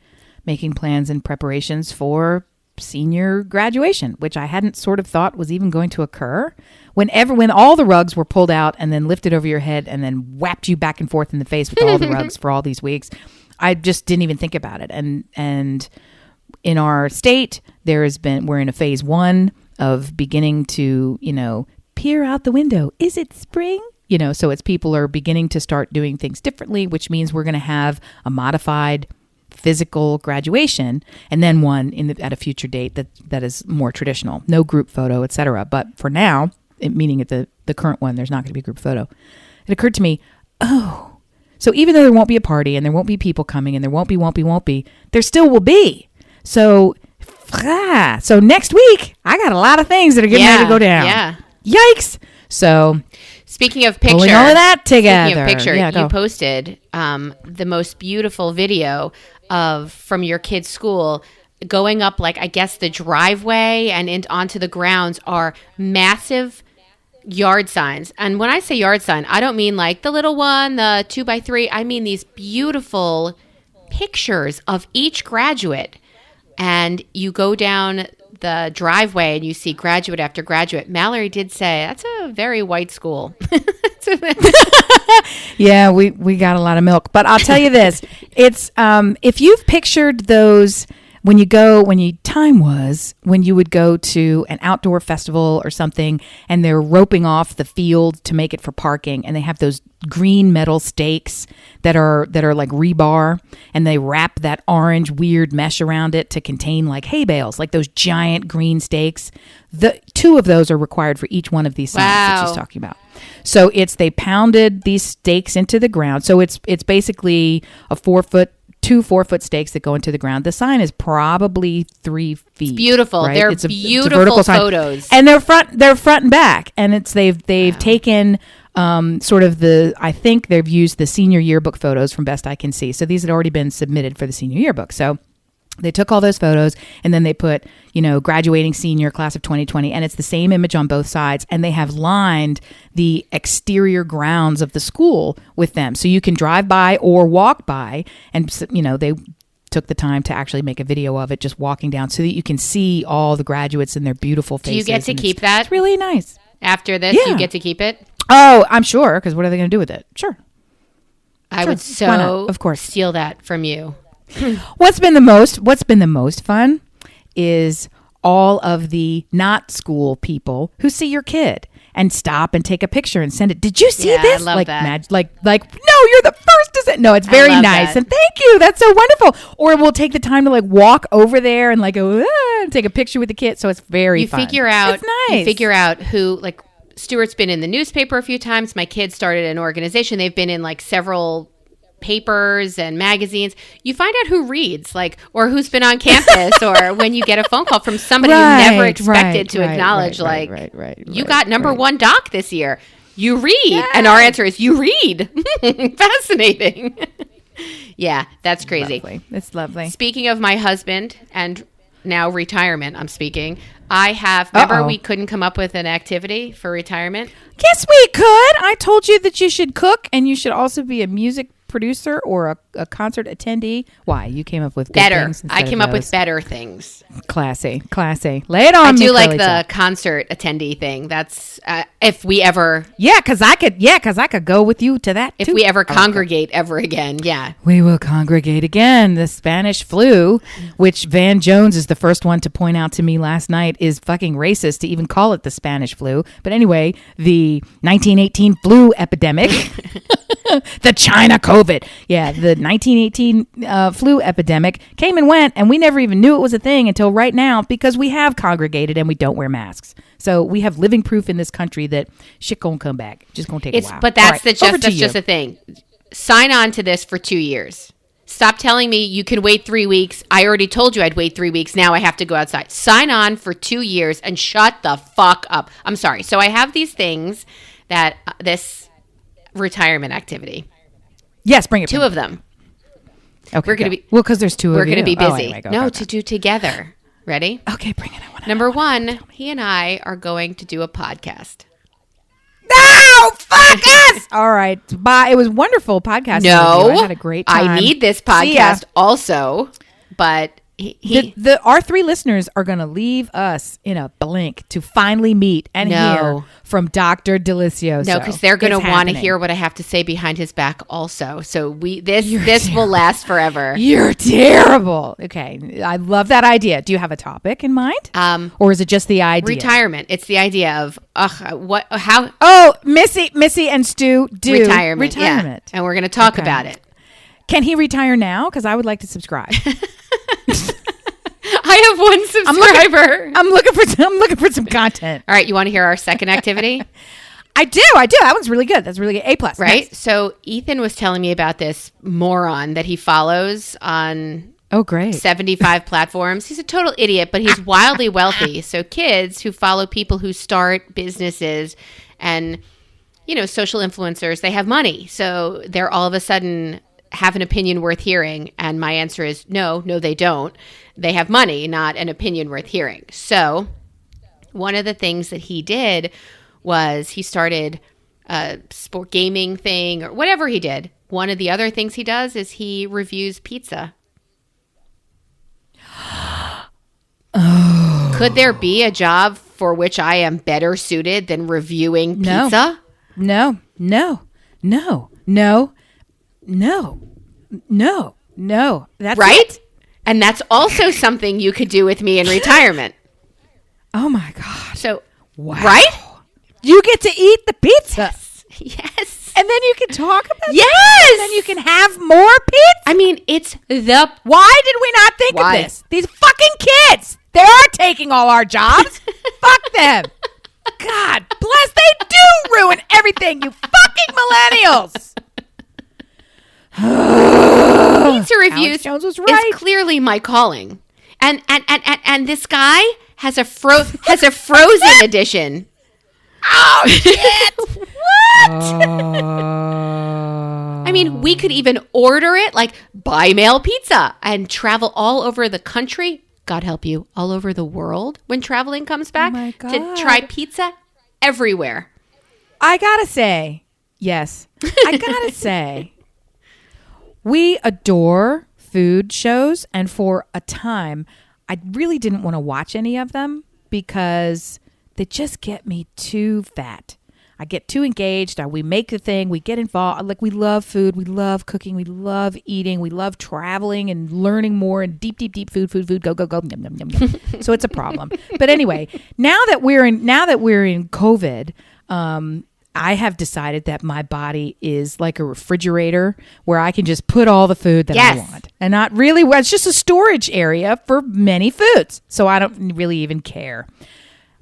making plans and preparations for senior graduation, which I hadn't sort of thought was even going to occur. When all the rugs were pulled out and then lifted over your head and then whapped you back and forth in the face with all the rugs for all these weeks, I just didn't even think about it. And in our state, we're in a phase 1 of beginning to, peer out the window. Is it spring? So it's people are beginning to start doing things differently, which means we're going to have a modified physical graduation and then one at a future date that is more traditional, no group photo, etc. But for now, meaning at the current one, there's not going to be a group photo. It occurred to me, so even though there won't be a party and there won't be people coming and there won't be, there still will be. So next week, I got a lot of things that are getting ready to go down. Yeah. Yikes. So speaking of picture, pulling all of that together. Speaking of picture, you posted the most beautiful video from your kid's school going up, like, I guess the driveway and onto the grounds are massive yard signs. And when I say yard sign, I don't mean like the little one, the 2x3. I mean these beautiful pictures of each graduate. And you go down the driveway and you see graduate after graduate. Mallory did say that's a very white school. Yeah, we got a lot of milk. But I'll tell you this. It's if you've pictured those when you would go to an outdoor festival or something and they're roping off the field to make it for parking and they have those green metal stakes that are like rebar and they wrap that orange weird mesh around it to contain like hay bales, like those giant green stakes. The 2 of those are required for each one of these signs that she's talking about. So they pounded these stakes into the ground. So it's basically two 4-foot stakes that go into the ground. The sign is probably 3 feet. It's beautiful. Right? They're beautiful photos, and they're front and back. And they've taken sort of I think they've used the senior yearbook photos from best I can see. So these had already been submitted for the senior yearbook. So they took all those photos and then they put, graduating senior class of 2020, and it's the same image on both sides. And they have lined the exterior grounds of the school with them. So you can drive by or walk by and, they took the time to actually make a video of it just walking down so that you can see all the graduates and their beautiful faces. Do you get to keep that? It's really nice. After this, you get to keep it? Oh, I'm sure. Because what are they going to do with it? Sure. I would of course, steal that from you. What's been the most fun is all of the not school people who see your kid and stop and take a picture and send it. Did you see this? I love that. No, you're the first to say. No, it's very nice. That. And thank you. That's so wonderful. Or we'll take the time to walk over there and go and take a picture with the kid. So it's very fun. It's nice. You figure out who, Stuart's been in the newspaper a few times. My kids started an organization. They've been in several papers and magazines. You find out who reads, or who's been on campus, or when you get a phone call from somebody you never expected to acknowledge, you got number 1 doc this year. You read, and our answer is you read. Fascinating. Yeah, that's crazy. Lovely. It's lovely. Speaking of my husband and now retirement, I'm speaking. I have. Remember, we couldn't come up with an activity for retirement. Yes, we could. I told you that you should cook, and you should also be a music producer or a concert attendee. Why? You came up with good things. I came up with better things. Classy. Lay it on me. I do like the concert attendee thing. That's if we ever. Yeah, because I could go with you to that. If we ever congregate ever again, yeah, we will congregate again. The Spanish flu, which Van Jones is the first one to point out to me last night, is fucking racist to even call it the Spanish flu. But anyway, the 1918 flu epidemic. The China COVID. Yeah, the 1918 flu epidemic came and went, and we never even knew it was a thing until right now because we have congregated and we don't wear masks. So we have living proof in this country that shit gonna come back. Just gonna take a while. But that's just a thing. Sign on to this for 2 years. Stop telling me you can wait 3 weeks. I already told you I'd wait 3 weeks. Now I have to go outside. Sign on for 2 years and shut the fuck up. I'm sorry. So I have these things that this retirement activity. Yes, bring it. 2 of them. Okay, we're going to be because there's 2 of you. We're going to be busy. Anyway, to do together. Ready? Okay, bring it. Number 1, he and I are going to do a podcast. No, fuck us. All right, bye. It was wonderful podcasting. No, with you. I had a great time. I need this podcast also. but our 3 listeners are going to leave us in a blink to finally meet and hear from Dr. Delicioso. No, because they're going to want to hear what I have to say behind his back also. So this will last forever. You're terrible. Okay. I love that idea. Do you have a topic in mind? Or is it just the idea? Retirement. It's the idea of how. Oh, Missy and Stu do retirement. Yeah. And we're going to talk about it. Can he retire now? Because I would like to subscribe. I have one subscriber. I'm looking for some content. All right, you want to hear our second activity? I do. That one's really good. That's really good. A+. Right? Next. So Ethan was telling me about this moron that he follows on 75 platforms. He's a total idiot, but he's wildly wealthy. So kids who follow people who start businesses and, social influencers, they have money. So they're all of a sudden have an opinion worth hearing. And my answer is no, they don't. They have money, not an opinion worth hearing. So one of the things that he did was he started a sport gaming thing or whatever he did. One of the other things he does is he reviews pizza. Oh. Could there be a job for which I am better suited than reviewing pizza? No. That's right. It. And that's also something you could do with me in retirement. Oh my God. So, wow. Right? You get to eat the pizza. Yes. And then you can talk about it. Yes. And then you can have more pizza. I mean, it's Why did we not think of this? These fucking kids. They are taking all our jobs. Fuck them. God bless. They do ruin everything, you fucking millennials. Pizza reviews Jones was right. is clearly my calling. And this guy has a frozen edition. Oh shit! What? I mean, we could even order it like by mail pizza and travel all over the country. God help you, all over the world when traveling comes back to try pizza everywhere. I gotta say, yes. I gotta say, we adore food shows, and for a time, I really didn't want to watch any of them because they just get me too fat. I get too engaged. We make the thing. We get involved. Like, we love food. We love cooking. We love eating. We love traveling and learning more and deep food. Go. Yum, yum, yum, yum. So it's a problem. But anyway, now that we're in COVID, I have decided that my body is like a refrigerator where I can just put all the food that I want. And not really, it's just a storage area for many foods. So I don't really even care.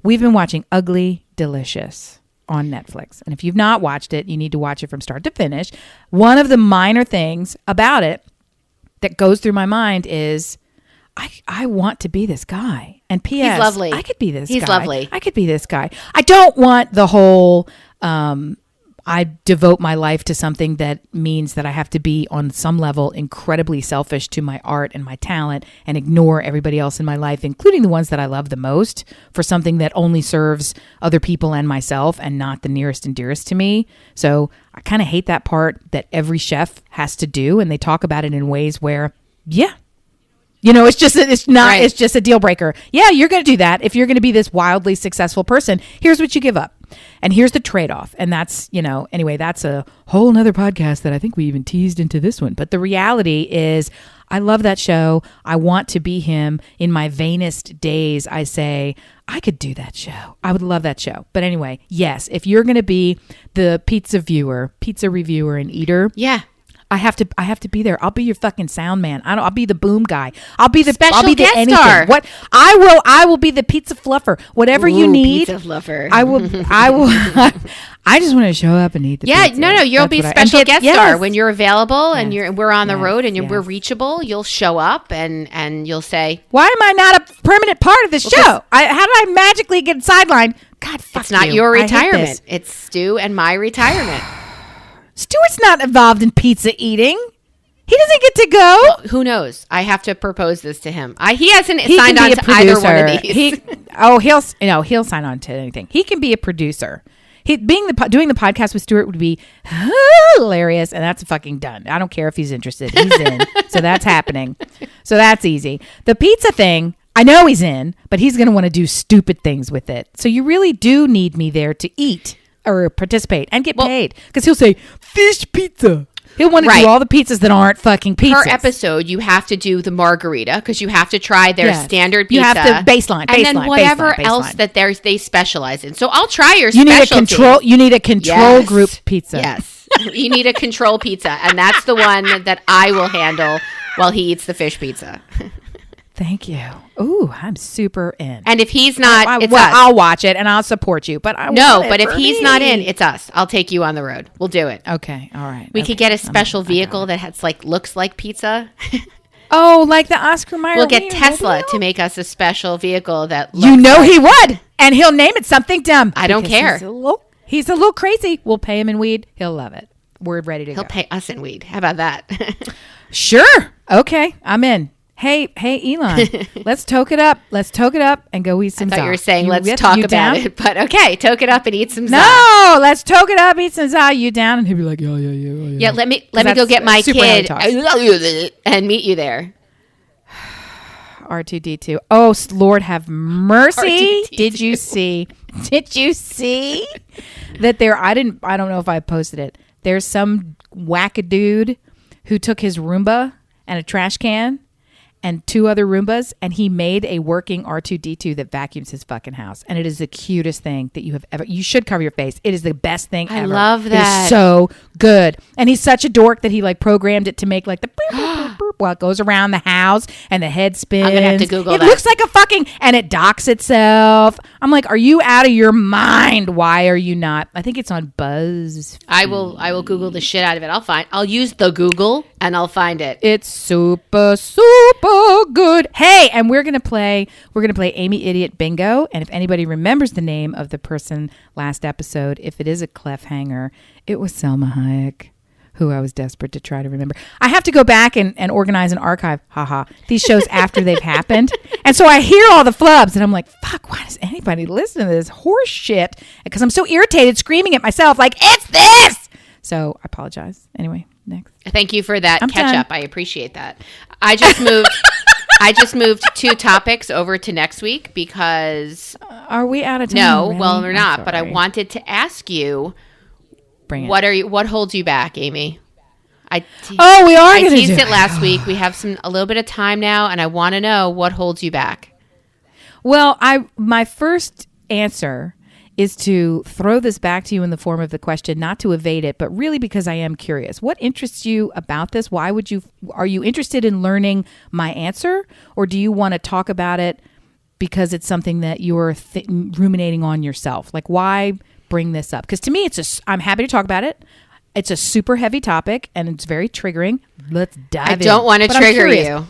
We've been watching Ugly Delicious on Netflix. And if you've not watched it, you need to watch it from start to finish. One of the minor things about it that goes through my mind is I want to be this guy. And P.S. He's lovely. I could be this guy. He's lovely. I could be this guy. I don't want the whole I devote my life to something that means that I have to be on some level incredibly selfish to my art and my talent and ignore everybody else in my life, including the ones that I love the most, for something that only serves other people and myself and not the nearest and dearest to me. So I kind of hate that part that every chef has to do. And they talk about it in ways where, it's just a deal breaker. Yeah, you're going to do that. If you're going to be this wildly successful person, here's what you give up. And here's the trade-off. And that's, anyway, that's a whole nother podcast that I think we even teased into this one. But the reality is I love that show. I want to be him. In my vainest days, I say, I could do that show. I would love that show. But anyway, yes, if you're going to be the pizza reviewer and eater. Yeah. I have to be there. I'll be your fucking sound man. I'll be the boom guy. I'll be the guest anything. star. What I will be the pizza fluffer. Whatever you need. Pizza fluffer. I will. I just want to show up and eat the pizza. No. You'll be special guest star when you're available and we're on the road and we're reachable. You'll show up and you'll say, "Why am I not a permanent part of this show? How did I magically get sidelined?" God, fuck it's not your retirement. It's Stu and my retirement. Stuart's not involved in pizza eating. He doesn't get to go. Well, who knows? I have to propose this to him. He hasn't signed on to either one of these. He'll sign on to anything. He can be a producer. Doing the podcast with Stuart would be hilarious, and that's fucking done. I don't care if he's interested. He's in. So that's happening. So that's easy. The pizza thing, I know he's in, but he's going to want to do stupid things with it. So you really do need me there to eat or participate and get paid. Because he'll say, fish pizza. He'll want to do all the pizzas that aren't fucking pizzas. Per episode, you have to do the margarita because you have to try their standard pizza. You have to baseline, and then whatever else that they specialize in. So I'll try your you specialty. You need a control group pizza. Yes. You need a control pizza. And that's the one that I will handle while he eats the fish pizza. Thank you. Ooh, I'm super in. And if he's not, it's us. I'll watch it and I'll support you. But if he's not in, it's us. I'll take you on the road. We'll do it. Okay, all right. We could get a special vehicle that has looks like pizza. Oh, like the Oscar Mayer. We'll get Tesla to make us a special vehicle that looks he would, and he'll name it something dumb. I don't care. He's a little crazy. We'll pay him in weed. He'll love it. We're ready to go. He'll pay us in weed. How about that? Sure. Okay, I'm in. Hey, Elon, let's toke it up. Let's toke it up and go eat some I thought za. you were saying let's talk about it. But okay, toke it up and eat some za. No, let's toke it up, eat some za. You down? And he'll be like, yeah. Yeah, let me go get my kid and meet you there. R2D2. Oh, Lord have mercy. R2D2. Did you see that there, I don't know if I posted it. There's some wackadude who took his Roomba and a trash can and 2 other Roombas, and he made a working R2D2 that vacuums his fucking house. And it is the cutest thing that you have ever. You should cover your face. It is the best thing ever. I love that. It is so good. And he's such a dork that he programmed it to make the boop, boop, boop, while it goes around the house and the head spins. I'm gonna have to Google it. That. It looks like a fucking, and it docks itself. I'm like, are you out of your mind? Why are you not? I think it's on Buzz. I will Google the shit out of it. I'll use the Google and I'll find it. It's super good. Hey, and we're gonna play Amy Idiot Bingo. And if anybody remembers the name of the person last episode, if it is a cliffhanger, it was Selma Hayek, who I was desperate to try to remember. I have to go back and organize an archive, these shows after they've happened. And so I hear all the flubs and I'm like, fuck, why does anybody listen to this horse shit? Because I'm so irritated, screaming at myself like, it's this! So I apologize. Anyway, next. Thank you for that catch done. up. I appreciate that. I just moved 2 topics over to next week because are we out of time? No, already? well, we're not. But I wanted to ask you, what holds you back, Amy? We are. I teased it last week. We have a little bit of time now, and I want to know what holds you back. Well, my first answer is to throw this back to you in the form of the question, not to evade it, but really because I am curious. What interests you about this? Are you interested in learning my answer, or do you want to talk about it because it's something that you're ruminating on yourself? Like, why bring this up? Because to me, I'm happy to talk about it. It's a super heavy topic and it's very triggering. Let's dive in. I don't want to trigger you.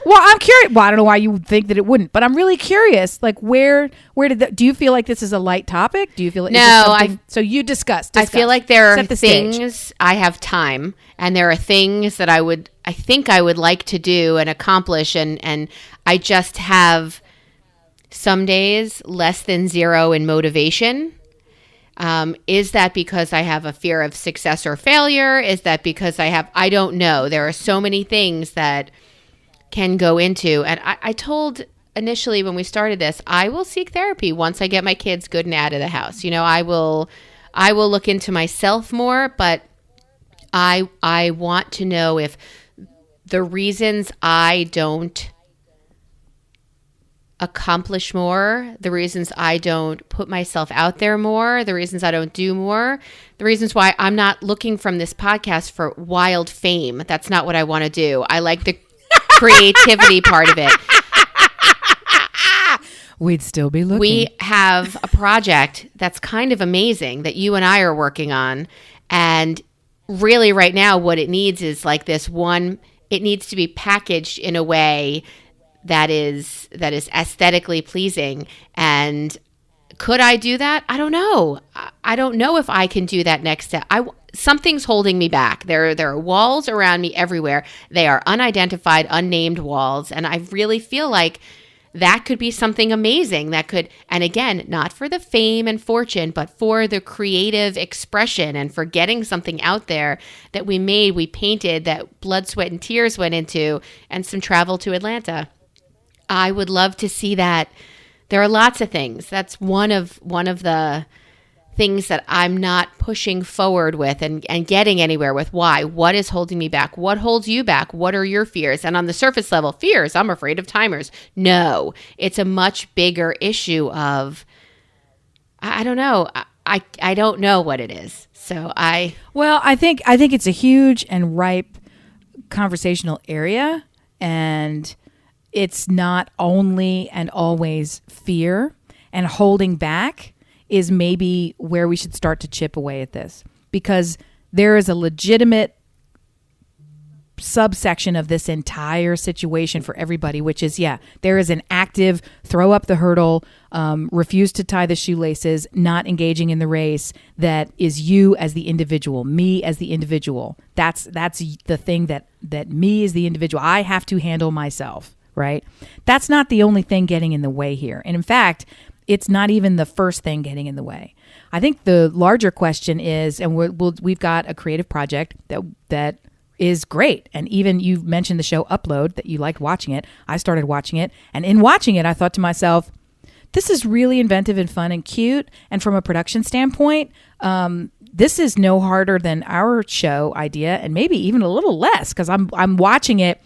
Well, I'm curious. Well, I don't know why you would think that it wouldn't, but I'm really curious. Like, where do you feel like this is a light topic? Do you feel like no? So you discuss. I feel like there are things stage. I have time, and there are things that I think I would like to do and accomplish, and I just have some days less than 0 in motivation. Is that because I have a fear of success or failure? Is that because I don't know. There are so many things that can go into, and I told initially when we started this, I will seek therapy once I get my kids good and out of the house. I will look into myself more, but I want to know if the reasons I don't accomplish more, the reasons I don't put myself out there more, the reasons I don't do more, the reasons why I'm not looking from this podcast for wild fame. That's not what I want to do. I like the creativity part of it. We'd still be looking. We have a project that's kind of amazing that you and I are working on. And really right now what it needs is it needs to be packaged in a way that is aesthetically pleasing. And could I do that? I don't know. I don't know if I can do that next step. Something's holding me back. There are walls around me everywhere. They are unidentified, unnamed walls. And I really feel like that could be something amazing that could, and again, not for the fame and fortune, but for the creative expression and for getting something out there that we made, we painted, that blood, sweat, and tears went into, and some travel to Atlanta. I would love to see that. There are lots of things. That's one of the things that I'm not pushing forward with and getting anywhere with. Why? What is holding me back? What holds you back? What are your fears? And on the surface level, fears, I'm afraid of timers. No, it's a much bigger issue of, I don't know. I don't know what it is. Well, I think it's a huge and ripe conversational area, and it's not only and always fear, and holding back is maybe where we should start to chip away at this, because there is a legitimate subsection of this entire situation for everybody, which is, there is an active throw up the hurdle, refuse to tie the shoelaces, not engaging in the race, that is you as the individual, me as the individual. That's the thing that me as the individual, I have to handle myself, right? That's not the only thing getting in the way here. And in fact, it's not even the first thing getting in the way. I think the larger question is, and we've got a creative project that is great. And even you've mentioned the show Upload, that you liked watching it. I started watching it. And in watching it, I thought to myself, this is really inventive and fun and cute. And from a production standpoint, this is no harder than our show idea, and maybe even a little less, because I'm watching it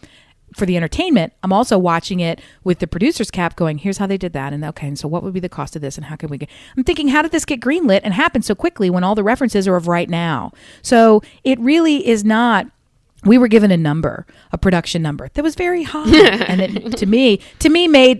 for the entertainment. I'm also watching it with the producer's cap going, here's how they did that. And okay, and so what would be the cost of this? And how can we get, I'm thinking, how did this get greenlit and happen so quickly when all the references are of right now? So it really is not, we were given a production number that was very high. And it, to me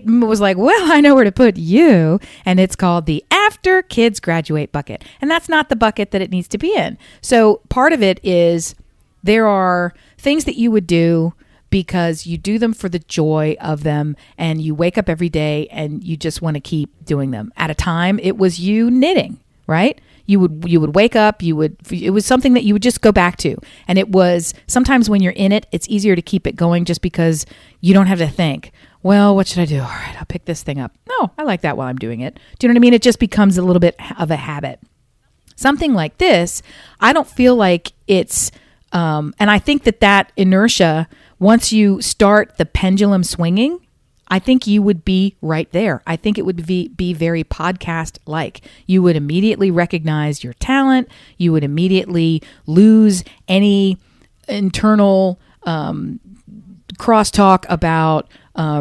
was like, well, I know where to put you. And it's called the after kids graduate bucket. And that's not the bucket that it needs to be in. So part of it is, there are things that you would do because you do them for the joy of them, and you wake up every day and you just want to keep doing them. At a time, it was you knitting, right? You would wake up, it was something that you would just go back to. And it was, sometimes when you're in it, it's easier to keep it going just because you don't have to think, well, what should I do? All right, I'll pick this thing up. No, I like that while I'm doing it. Do you know what I mean? It just becomes a little bit of a habit. Something like this, I don't feel like it's, and I think that inertia, once you start the pendulum swinging, I think you would be right there. I think it would be very podcast-like. You would immediately recognize your talent. You would immediately lose any internal crosstalk about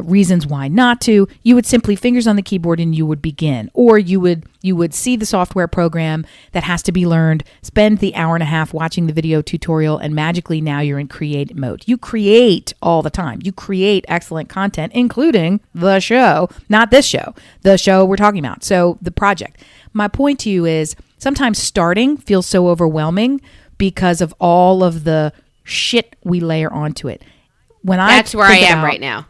reasons why not to. You would simply fingers on the keyboard and you would begin. Or you would see the software program that has to be learned, spend the hour and a half watching the video tutorial, and magically now you're in create mode. You create all the time. You create excellent content, including the show, not this show, the show we're talking about. So the project. My point to you is, sometimes starting feels so overwhelming because of all of the shit we layer onto it. That's where I am right now.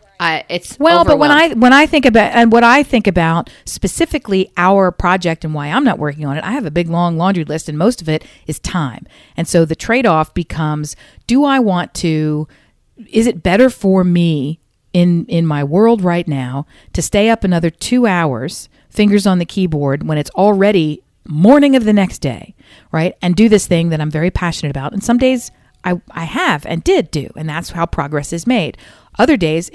It's well, but when I think about, and what I think about specifically our project and why I'm not working on it, I have a big long laundry list, and most of it is time. And so the trade-off becomes, is it better for me in my world right now to stay up another 2 hours, fingers on the keyboard, when it's already morning of the next day, right? And do this thing that I'm very passionate about. And some days I have and did do, and that's how progress is made. Other days,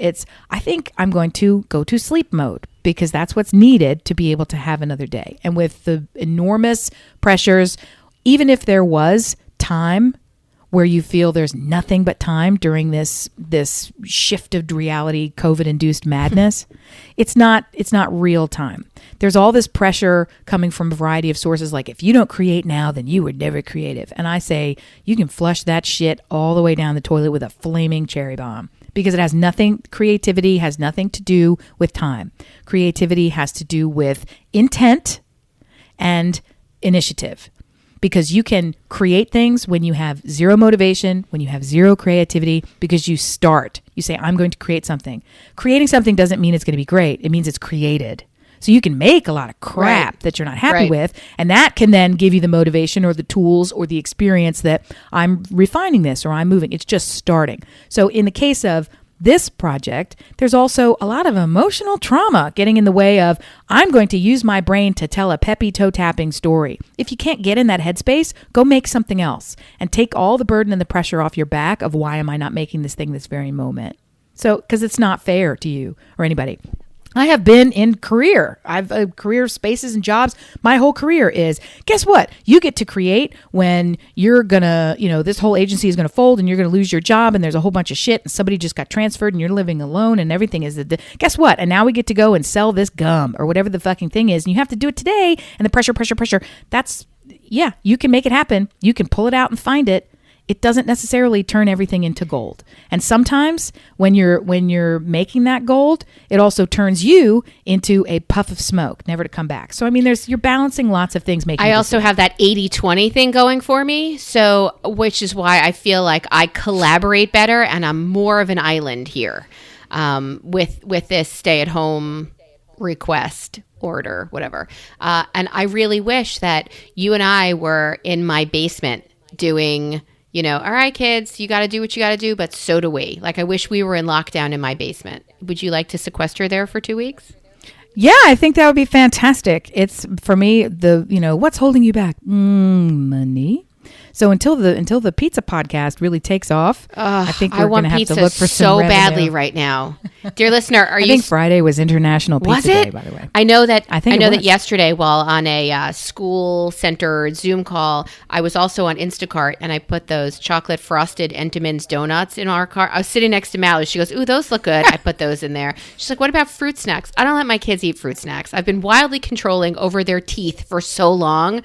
I think I'm going to go to sleep mode because that's what's needed to be able to have another day. And with the enormous pressures, even if there was time where you feel there's nothing but time during this shift of reality, COVID-induced madness, it's not real time. There's all this pressure coming from a variety of sources, like, if you don't create now, then you were never creative. And I say, you can flush that shit all the way down the toilet with a flaming cherry bomb, because creativity has nothing to do with time. Creativity has to do with intent and initiative. Because you can create things when you have zero motivation, when you have zero creativity, because you start. You say, I'm going to create something. Creating something doesn't mean it's going to be great. It means it's created. So you can make a lot of crap that you're not happy with, and that can then give you the motivation or the tools or the experience that I'm refining this or I'm moving. It's just starting. So in the case of this project, there's also a lot of emotional trauma getting in the way of, I'm going to use my brain to tell a peppy toe tapping story. If you can't get in that headspace, go make something else and take all the burden and the pressure off your back of why am I not making this thing this very moment? So, because it's not fair to you or anybody. I have been in career. I've career spaces and jobs. My whole career is, guess what? You get to create when you're going to, this whole agency is going to fold and you're going to lose your job and there's a whole bunch of shit and somebody just got transferred and you're living alone and everything is, guess what? And now we get to go and sell this gum or whatever the fucking thing is. And you have to do it today. And the pressure. That's, yeah, you can make it happen. You can pull it out and find it. It doesn't necessarily turn everything into gold. And sometimes when you're making that gold, it also turns you into a puff of smoke, never to come back. So, I mean, you're balancing lots of things. I also have that 80-20 thing going for me. So, which is why I feel like I collaborate better and I'm more of an island here with this stay-at-home request order, whatever. And I really wish that you and I were in my basement doing... all right, kids, you got to do what you got to do, but so do we. Like, I wish we were in lockdown in my basement. Would you like to sequester there for 2 weeks? Yeah, I think that would be fantastic. It's, for me, what's holding you back? Money. So until the pizza podcast really takes off, I think we're going to have to look for some revenue. Badly right now. Dear listener, I think Friday was International Pizza Day, by the way. I know that yesterday while on a school center Zoom call, I was also on Instacart and I put those chocolate frosted Entenmann's donuts in our car. I was sitting next to Mallory. She goes, "Ooh, those look good." I put those in there. She's like, "What about fruit snacks?" I don't let my kids eat fruit snacks. I've been wildly controlling over their teeth for so long.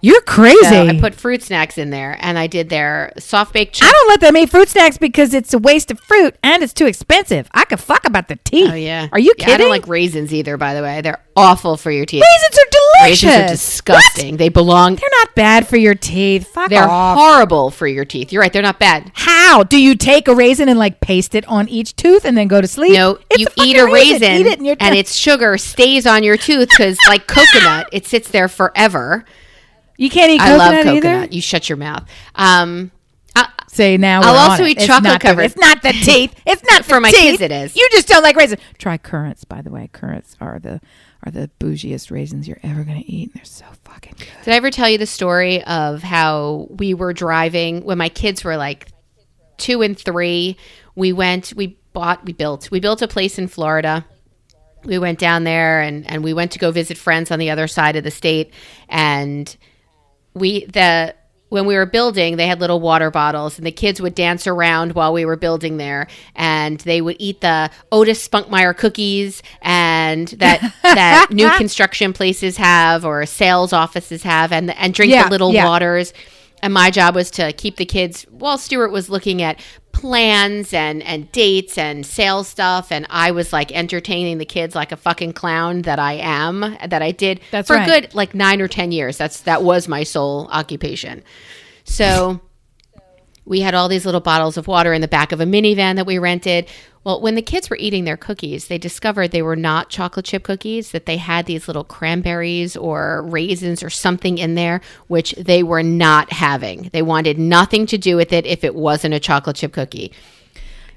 You're crazy. So I put fruit snacks in there, and I did their soft-baked chips. I don't let them eat fruit snacks because it's a waste of fruit, and it's too expensive. I could fuck about the teeth. Oh, yeah. Are you kidding? I don't like raisins either, by the way. They're awful for your teeth. Raisins are delicious. Raisins are disgusting. What? They belong... They're not bad for your teeth. Fuck They're off. horrible for your teeth. You're right. They're not bad. How? Do you take a raisin and, paste it on each tooth and then go to sleep? No, you eat a raisin, eat it and its sugar stays on your tooth because, like coconut, it sits there forever. You can't eat coconut I love coconut. either? You shut your mouth. Say now I'll also eat chocolate covered. It's not the teeth. It's not for my kids. It is. You just don't like raisins. Try currants, by the way. Currants are the bougiest raisins you're ever going to eat. They're so fucking good. Did I ever tell you the story of how we were driving when my kids were like 2 and 3? We built a place in Florida. We went down there and we went to go visit friends on the other side of the state. And when we were building, they had little water bottles and the kids would dance around while we were building there, and they would eat the Otis Spunkmeyer cookies and that new construction places have or sales offices have, and drink the little waters. And my job was to keep the kids while Stuart was looking at plans and dates and sales stuff, and I was entertaining the kids like a fucking clown that I did for a good 9 or 10 years. That was my sole occupation. So we had all these little bottles of water in the back of a minivan that we rented. Well, when the kids were eating their cookies, they discovered they were not chocolate chip cookies, that they had these little cranberries or raisins or something in there, which they were not having. They wanted nothing to do with it if it wasn't a chocolate chip cookie.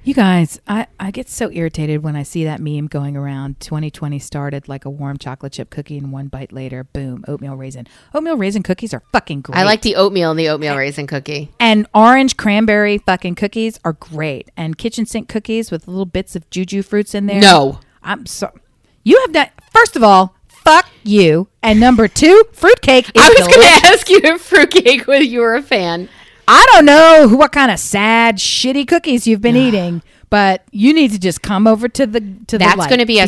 You guys, I get so irritated when I see that meme going around. 2020 started like a warm chocolate chip cookie, and one bite later, boom, oatmeal raisin. Oatmeal raisin cookies are fucking great. I like the oatmeal and the oatmeal raisin cookie. And orange cranberry fucking cookies are great. And kitchen sink cookies with little bits of juju fruits in there. No. I'm sorry. You have done, first of all, fuck you. And number 2, fruitcake is I was going to ask you if fruitcake, whether you were a fan. I don't know what kind of sad, shitty cookies you've been eating, but you need to just come over to the That's going to be a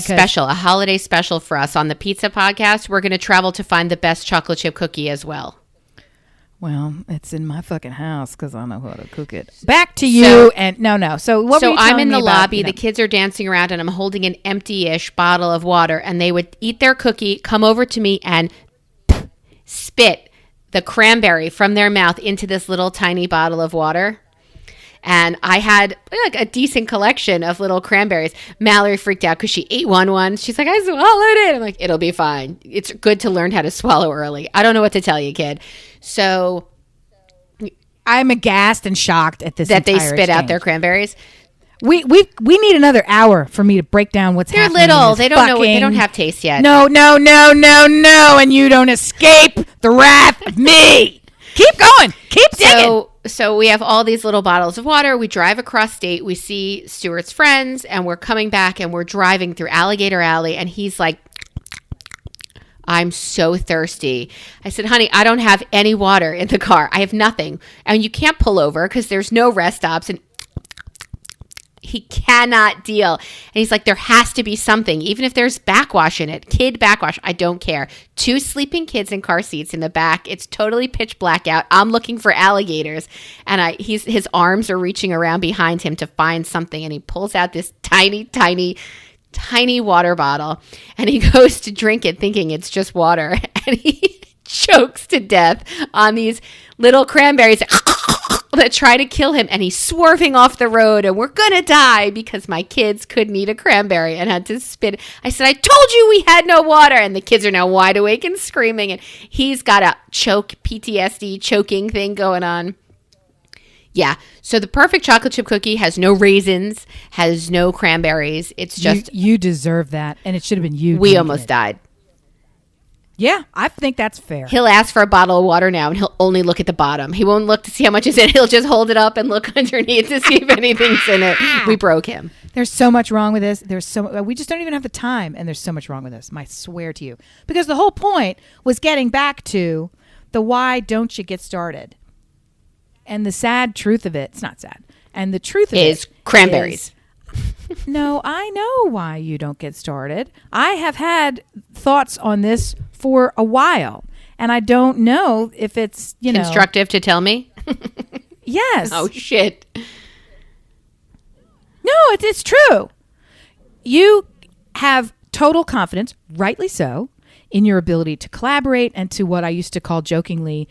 holiday special for us on the Pizza Podcast. We're going to travel to find the best chocolate chip cookie as well. Well, it's in my fucking house because I know how to cook it. Back to you. So I'm in the lobby. The kids are dancing around, and I'm holding an empty-ish bottle of water, and they would eat their cookie, come over to me, and spit the cranberry from their mouth into this little tiny bottle of water. And I had a decent collection of little cranberries. Mallory freaked out because she ate one. She's like, I swallowed it. I'm like, it'll be fine. It's good to learn how to swallow early. I don't know what to tell you, kid. So I'm aghast and shocked at this that they entire spit exchange. out their cranberries. We need another hour for me to break down what's They're happening. little. They don't know. They don't have taste yet. No, and you don't escape the wrath of me. Keep going. Keep digging. So we have all these little bottles of water. We drive across state. We see Stuart's friends, and we're coming back, and we're driving through Alligator Alley, and he's like, I'm so thirsty. I said, honey, I don't have any water in the car. I have nothing. And you can't pull over because there's no rest stops. And he cannot deal. And he's like, there has to be something, even if there's backwash in it. Kid backwash. I don't care. 2 sleeping kids in car seats in the back. It's totally pitch black out. I'm looking for alligators. And his arms are reaching around behind him to find something. And he pulls out this tiny water bottle, and he goes to drink it thinking it's just water, and he chokes to death on these little cranberries that try to kill him, and he's swerving off the road, and we're gonna die because my kids couldn't eat a cranberry and had to spit. I said, I told you we had no water, and the kids are now wide awake and screaming, and he's got a PTSD choking thing going on. Yeah. So the perfect chocolate chip cookie has no raisins, has no cranberries. It's just... You deserve that. And it should have been you. We almost died. Yeah, I think that's fair. He'll ask for a bottle of water now, and he'll only look at the bottom. He won't look to see how much is in it. He'll just hold it up and look underneath to see if anything's in it. We broke him. There's so much wrong with this. We just don't even have the time, and there's so much wrong with this. I swear to you. Because the whole point was getting back to the why don't you get started. And the sad truth of it, it's not sad. And the truth of is cranberries. No, I know why you don't get started. I have had thoughts on this for a while. And I don't know if it's, constructive to tell me? Yes. Oh, shit. No, it's true. You have total confidence, rightly so, in your ability to collaborate and to what I used to call jokingly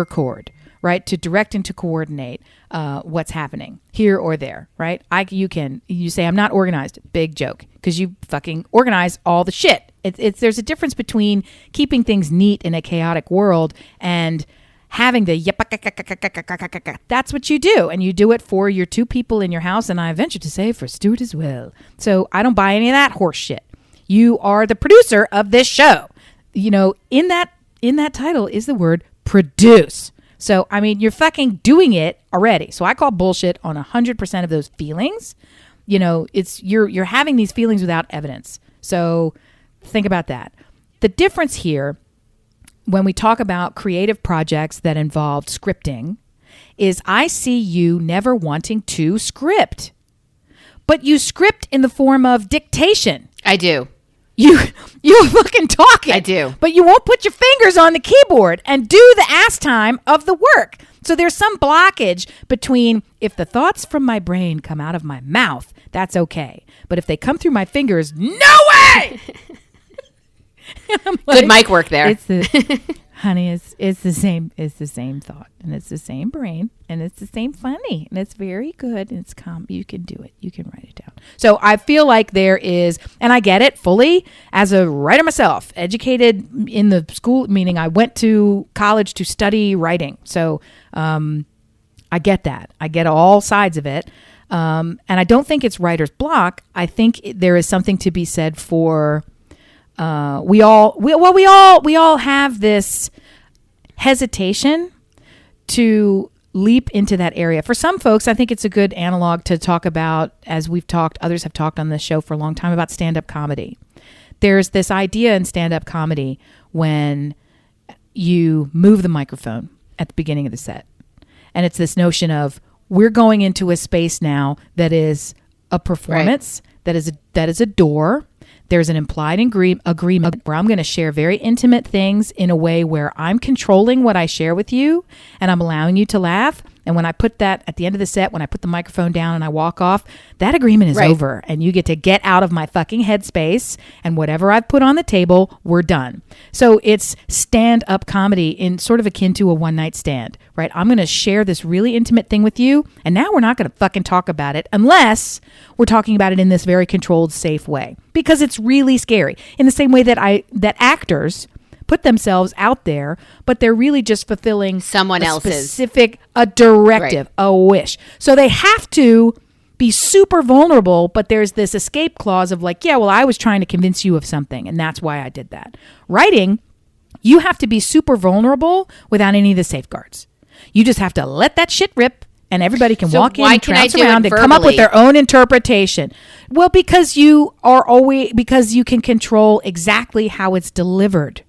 cord. Right, to direct and to coordinate what's happening here or there, right? You say I'm not organized, big joke, because you fucking organize all the shit. There's a difference between keeping things neat in a chaotic world and having the that's what you do, and you do it for your 2 people in your house, and I venture to say for Stuart as well. So I don't buy any of that horse shit. You are the producer of this show. In that title is the word produce. So, I mean, you're fucking doing it already. So I call bullshit on 100% of those feelings. You're having these feelings without evidence. So think about that. The difference here, when we talk about creative projects that involved scripting, is I see you never wanting to script. But you script in the form of dictation. I do. You fucking talk it. I do. But you won't put your fingers on the keyboard and do the ass time of the work. So there's some blockage between if the thoughts from my brain come out of my mouth, that's okay. But if they come through my fingers, no way! Like, good mic work there. Honey, it's the same thought, and it's the same brain, and it's the same funny, and it's very good, and it's calm. You can do it. You can write it down. So I feel like there is, and I get it fully as a writer myself, educated in the school, meaning I went to college to study writing. So I get that. I get all sides of it. And I don't think it's writer's block. I think there is something to be said for we all have this hesitation to leap into that area. For some folks, I think it's a good analog to talk about, as others have talked on this show for a long time, about stand-up comedy. There's this idea in stand-up comedy when you move the microphone at the beginning of the set. And it's this notion of we're going into a space now that is a performance, right, that is a door. There's an implied agreement where I'm going to share very intimate things in a way where I'm controlling what I share with you, and I'm allowing you to laugh. And when I put that at the end of the set, when I put the microphone down and I walk off, that agreement is over, and you get to get out of my fucking headspace, and whatever I've put on the table, we're done. So it's stand-up comedy in sort of akin to a one-night stand, right? I'm going to share this really intimate thing with you, and now we're not going to fucking talk about it unless we're talking about it in this very controlled, safe way, because it's really scary. In the same way that actors put themselves out there, but they're really just fulfilling someone else's specific, a directive, right, a wish. So they have to be super vulnerable, but there's this escape clause of like, yeah, well, I was trying to convince you of something, and that's why I did that. Writing, you have to be super vulnerable without any of the safeguards. You just have to let that shit rip, and everybody can walk in and trounce around and come up with their own interpretation. Well, because you can control exactly how it's delivered.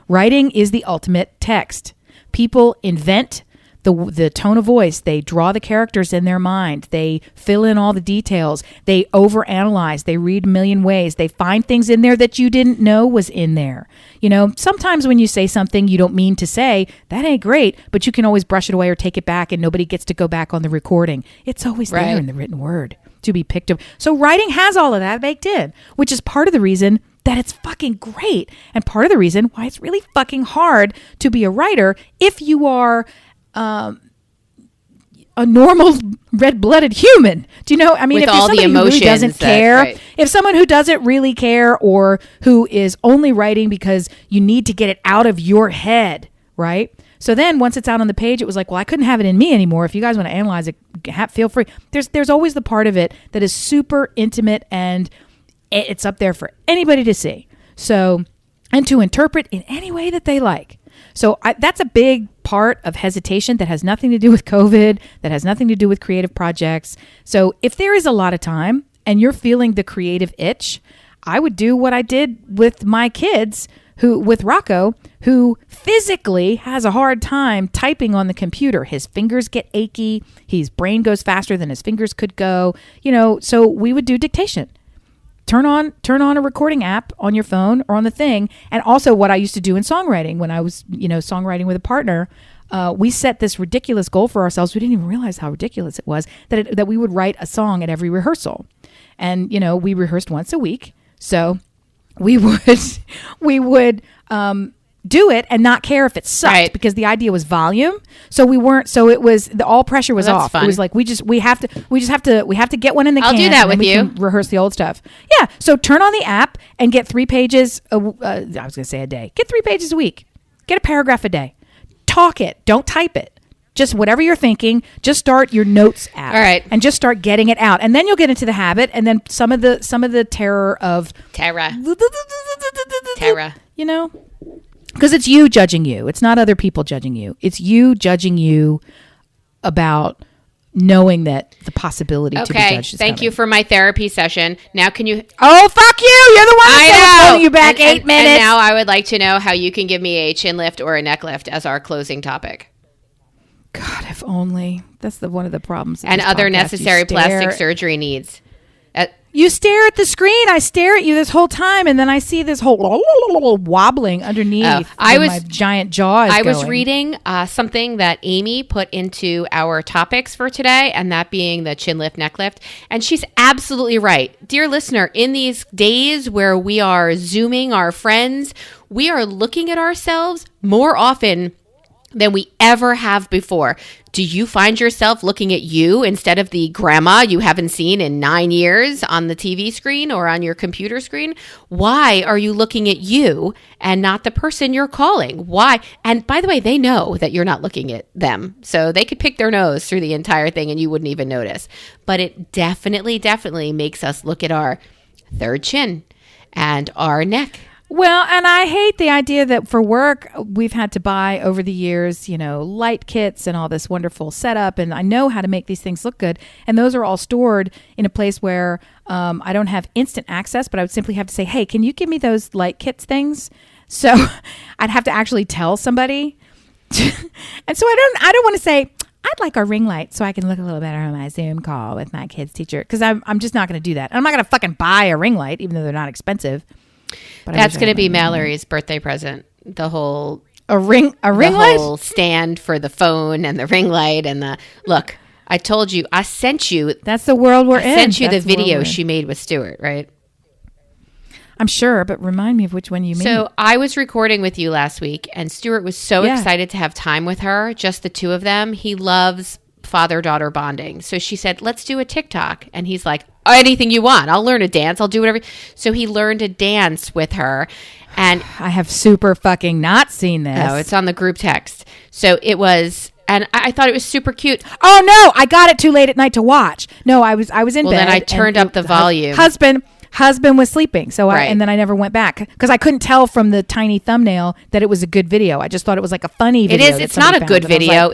Writing is the ultimate text. People invent the tone of voice. They draw the characters in their mind. They fill in all the details. They overanalyze. They read a million ways. They find things in there that you didn't know was in there. You know, sometimes when you say something you don't mean to say, that ain't great, but you can always brush it away or take it back, and nobody gets to go back on the recording. It's always there in the written word to be picked up. So writing has all of that baked in, which is part of the reason that it's fucking great, and part of the reason why it's really fucking hard to be a writer if you are a normal red-blooded human. Do you know? I mean, if you're somebody who really doesn't care, if someone who doesn't really care, or who is only writing because you need to get it out of your head, right? So then once it's out on the page, it was like, well, I couldn't have it in me anymore. If you guys want to analyze it, feel free. There's always the part of it that is super intimate, and it's up there for anybody to see. So, and to interpret in any way that they like. So that's a big part of hesitation that has nothing to do with COVID, that has nothing to do with creative projects. So if there is a lot of time and you're feeling the creative itch, I would do what I did with my kids, with Rocco, who physically has a hard time typing on the computer. His fingers get achy. His brain goes faster than his fingers could go. You know, so we would do dictation. Turn on a recording app on your phone or on the thing. And also what I used to do in songwriting when I was, songwriting with a partner, we set this ridiculous goal for ourselves. We didn't even realize how ridiculous it was that we would write a song at every rehearsal. And, we rehearsed once a week. So we would do it and not care if it sucked, because the idea was volume. So it was all pressure was off. Fun. It was like we have to get one in the can. I'll do that with you. Rehearse the old stuff. Yeah. So turn on the app and get 3 pages. I was going to say a day. Get 3 pages a week. Get a paragraph a day. Talk it. Don't type it. Just whatever you're thinking, just start your notes app. All right. And just start getting it out. And then you'll get into the habit, and then some of the terror of Terror. Because it's you judging you. It's not other people judging you. It's you judging you about knowing that the possibility to be judged is thank coming. you for my therapy session. Now can you... Oh, fuck you! You're the one that's holding you back 8 minutes. And now I would like to know how you can give me a chin lift or a neck lift as our closing topic. God, if only. That's one of the problems. And other necessary plastic surgery needs. You stare at the screen. I stare at you this whole time, and then I see this whole wobbling underneath. My giant jaw is I was reading something that Amy put into our topics for today, and that being the chin lift, neck lift. And she's absolutely right. Dear listener, in these days where we are Zooming our friends, we are looking at ourselves more often than we ever have before. Do you find yourself looking at you instead of the grandma you haven't seen in 9 years on the TV screen or on your computer screen? Why are you looking at you and not the person you're calling? Why? And by the way, they know that you're not looking at them. So they could pick their nose through the entire thing and you wouldn't even notice. But it definitely makes us look at our third chin and our neck. Well, and I hate the idea that for work, we've had to buy over the years, light kits and all this wonderful setup. And I know how to make these things look good. And those are all stored in a place where I don't have instant access, but I would simply have to say, hey, can you give me those light kits things? So I'd have to actually tell somebody. And so I don't want to say, I'd like a ring light so I can look a little better on my Zoom call with my kid's teacher. Because I'm just not going to do that. I'm not going to fucking buy a ring light, even though they're not expensive. But that's going to be Mallory's birthday present. The whole ring light, whole stand for the phone and the ring light and the look. I told you, I sent you. That's the world we're in. I sent you the video she made with Stuart, right? I'm sure, but remind me of which one you mean. So I was recording with you last week, and Stuart was so excited to have time with her, just the two of them. He loves father-daughter bonding. So she said, let's do a TikTok. And he's like, anything you want. I'll learn a dance. I'll do whatever. So he learned a dance with her. And I have super fucking not seen this. No, it's on the group text. So it was and I thought it was super cute. Oh no, I got it too late at night to watch. No, I was in bed. Well, then I turned up the volume. Husband was sleeping, so Right. and then I never went back because I couldn't tell from the tiny thumbnail that it was a good video. I just thought it was like a funny It video. is. It's not a good video.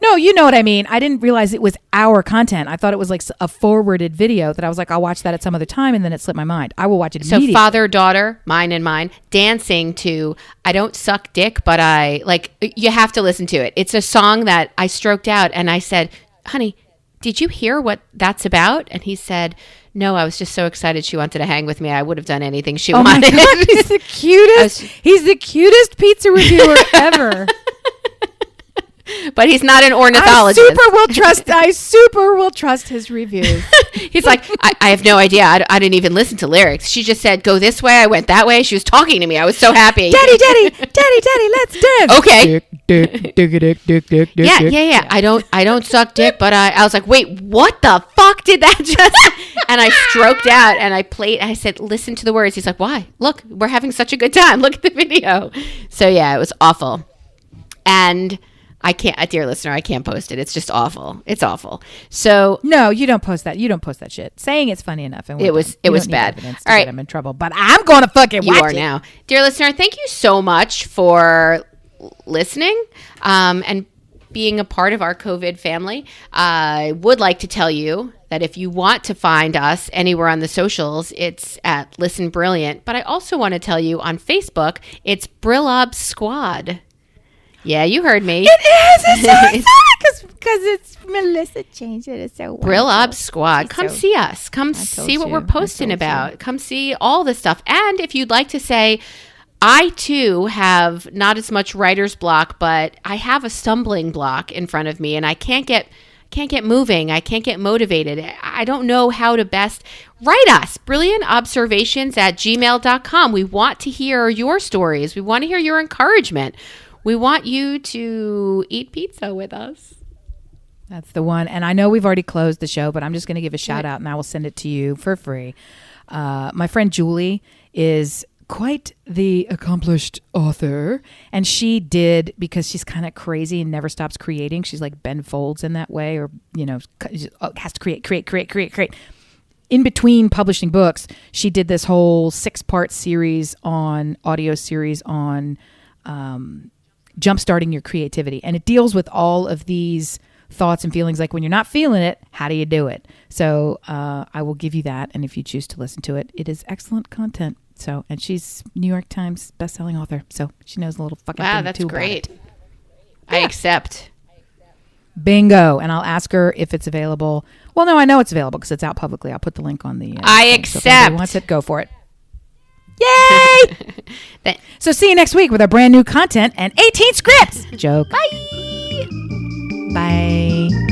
No, you know what I mean. I didn't realize it was our content. I thought it was like a forwarded video that I was like, I'll watch that at some other time, and then it slipped my mind. I will watch it immediately. So father, daughter, mine, dancing to I Don't Suck Dick, but I like, you have to listen to it. It's a song that I stroked out and I said, honey, did you hear what that's about? And he said, no, I was just so excited she wanted to hang with me. I would have done anything she wanted. My God, he's the cutest. He's the cutest pizza reviewer ever. But he's not an ornithologist. I super will trust his reviews. He's like, I have no idea. I didn't even listen to lyrics. She just said, go this way. I went that way. She was talking to me. I was so happy. Daddy, let's dance. Okay. Dick. Yeah. I don't suck dick, but I was like, wait, what the fuck did that just? And I stroked out and I played. I said, listen to the words. He's like, why? Look, we're having such a good time. Look at the video. So yeah, it was awful. And I can't, dear listener, I can't post it. It's just awful. It's awful. So no, you don't post that. You don't post that shit. Saying it's funny enough. And it was bad. All right, I'm in trouble, but I'm going to fucking watch it. You are now, dear listener. Thank you so much for listening and being a part of our COVID family. I would like to tell you that if you want to find us anywhere on the socials, it's at Listen Brilliant. But I also want to tell you on Facebook, it's Brillob Squad. Yeah, you heard me. It is. It's so exciting because it's Melissa changed it. It's so wonderful. Brillob Squad. Come see us. Come see what we're posting about. Come see all the stuff. And if you'd like to say, I too have not as much writer's block, but I have a stumbling block in front of me and I can't get moving. I can't get motivated. I don't know how to best write us. brilliantobservations@gmail.com. We want to hear your stories. We want to hear your encouragement. We want you to eat pizza with us. That's the one. And I know we've already closed the show, but I'm just going to give a shout out and I will send it to you for free. My friend Julie is quite the accomplished author. And she did, because she's kind of crazy and never stops creating. She's like Ben Folds in that way, or, has to create. In between publishing books, she did this whole 6-part audio series on jumpstarting your creativity. And it deals with all of these thoughts and feelings, like when you're not feeling it, how do you do it? So I will give you that. And if you choose to listen to it, it is excellent content. So, and she's New York Times bestselling author. So she knows a little fucking thing that's too great. about it. I accept. Bingo. And I'll ask her if it's available. Well, no, I know it's available because it's out publicly. I'll put the link on the I thing. accept. So if anybody wants it, go for it. Yay! So see you next week with our brand new content and 18 scripts. Joke. Bye. Bye.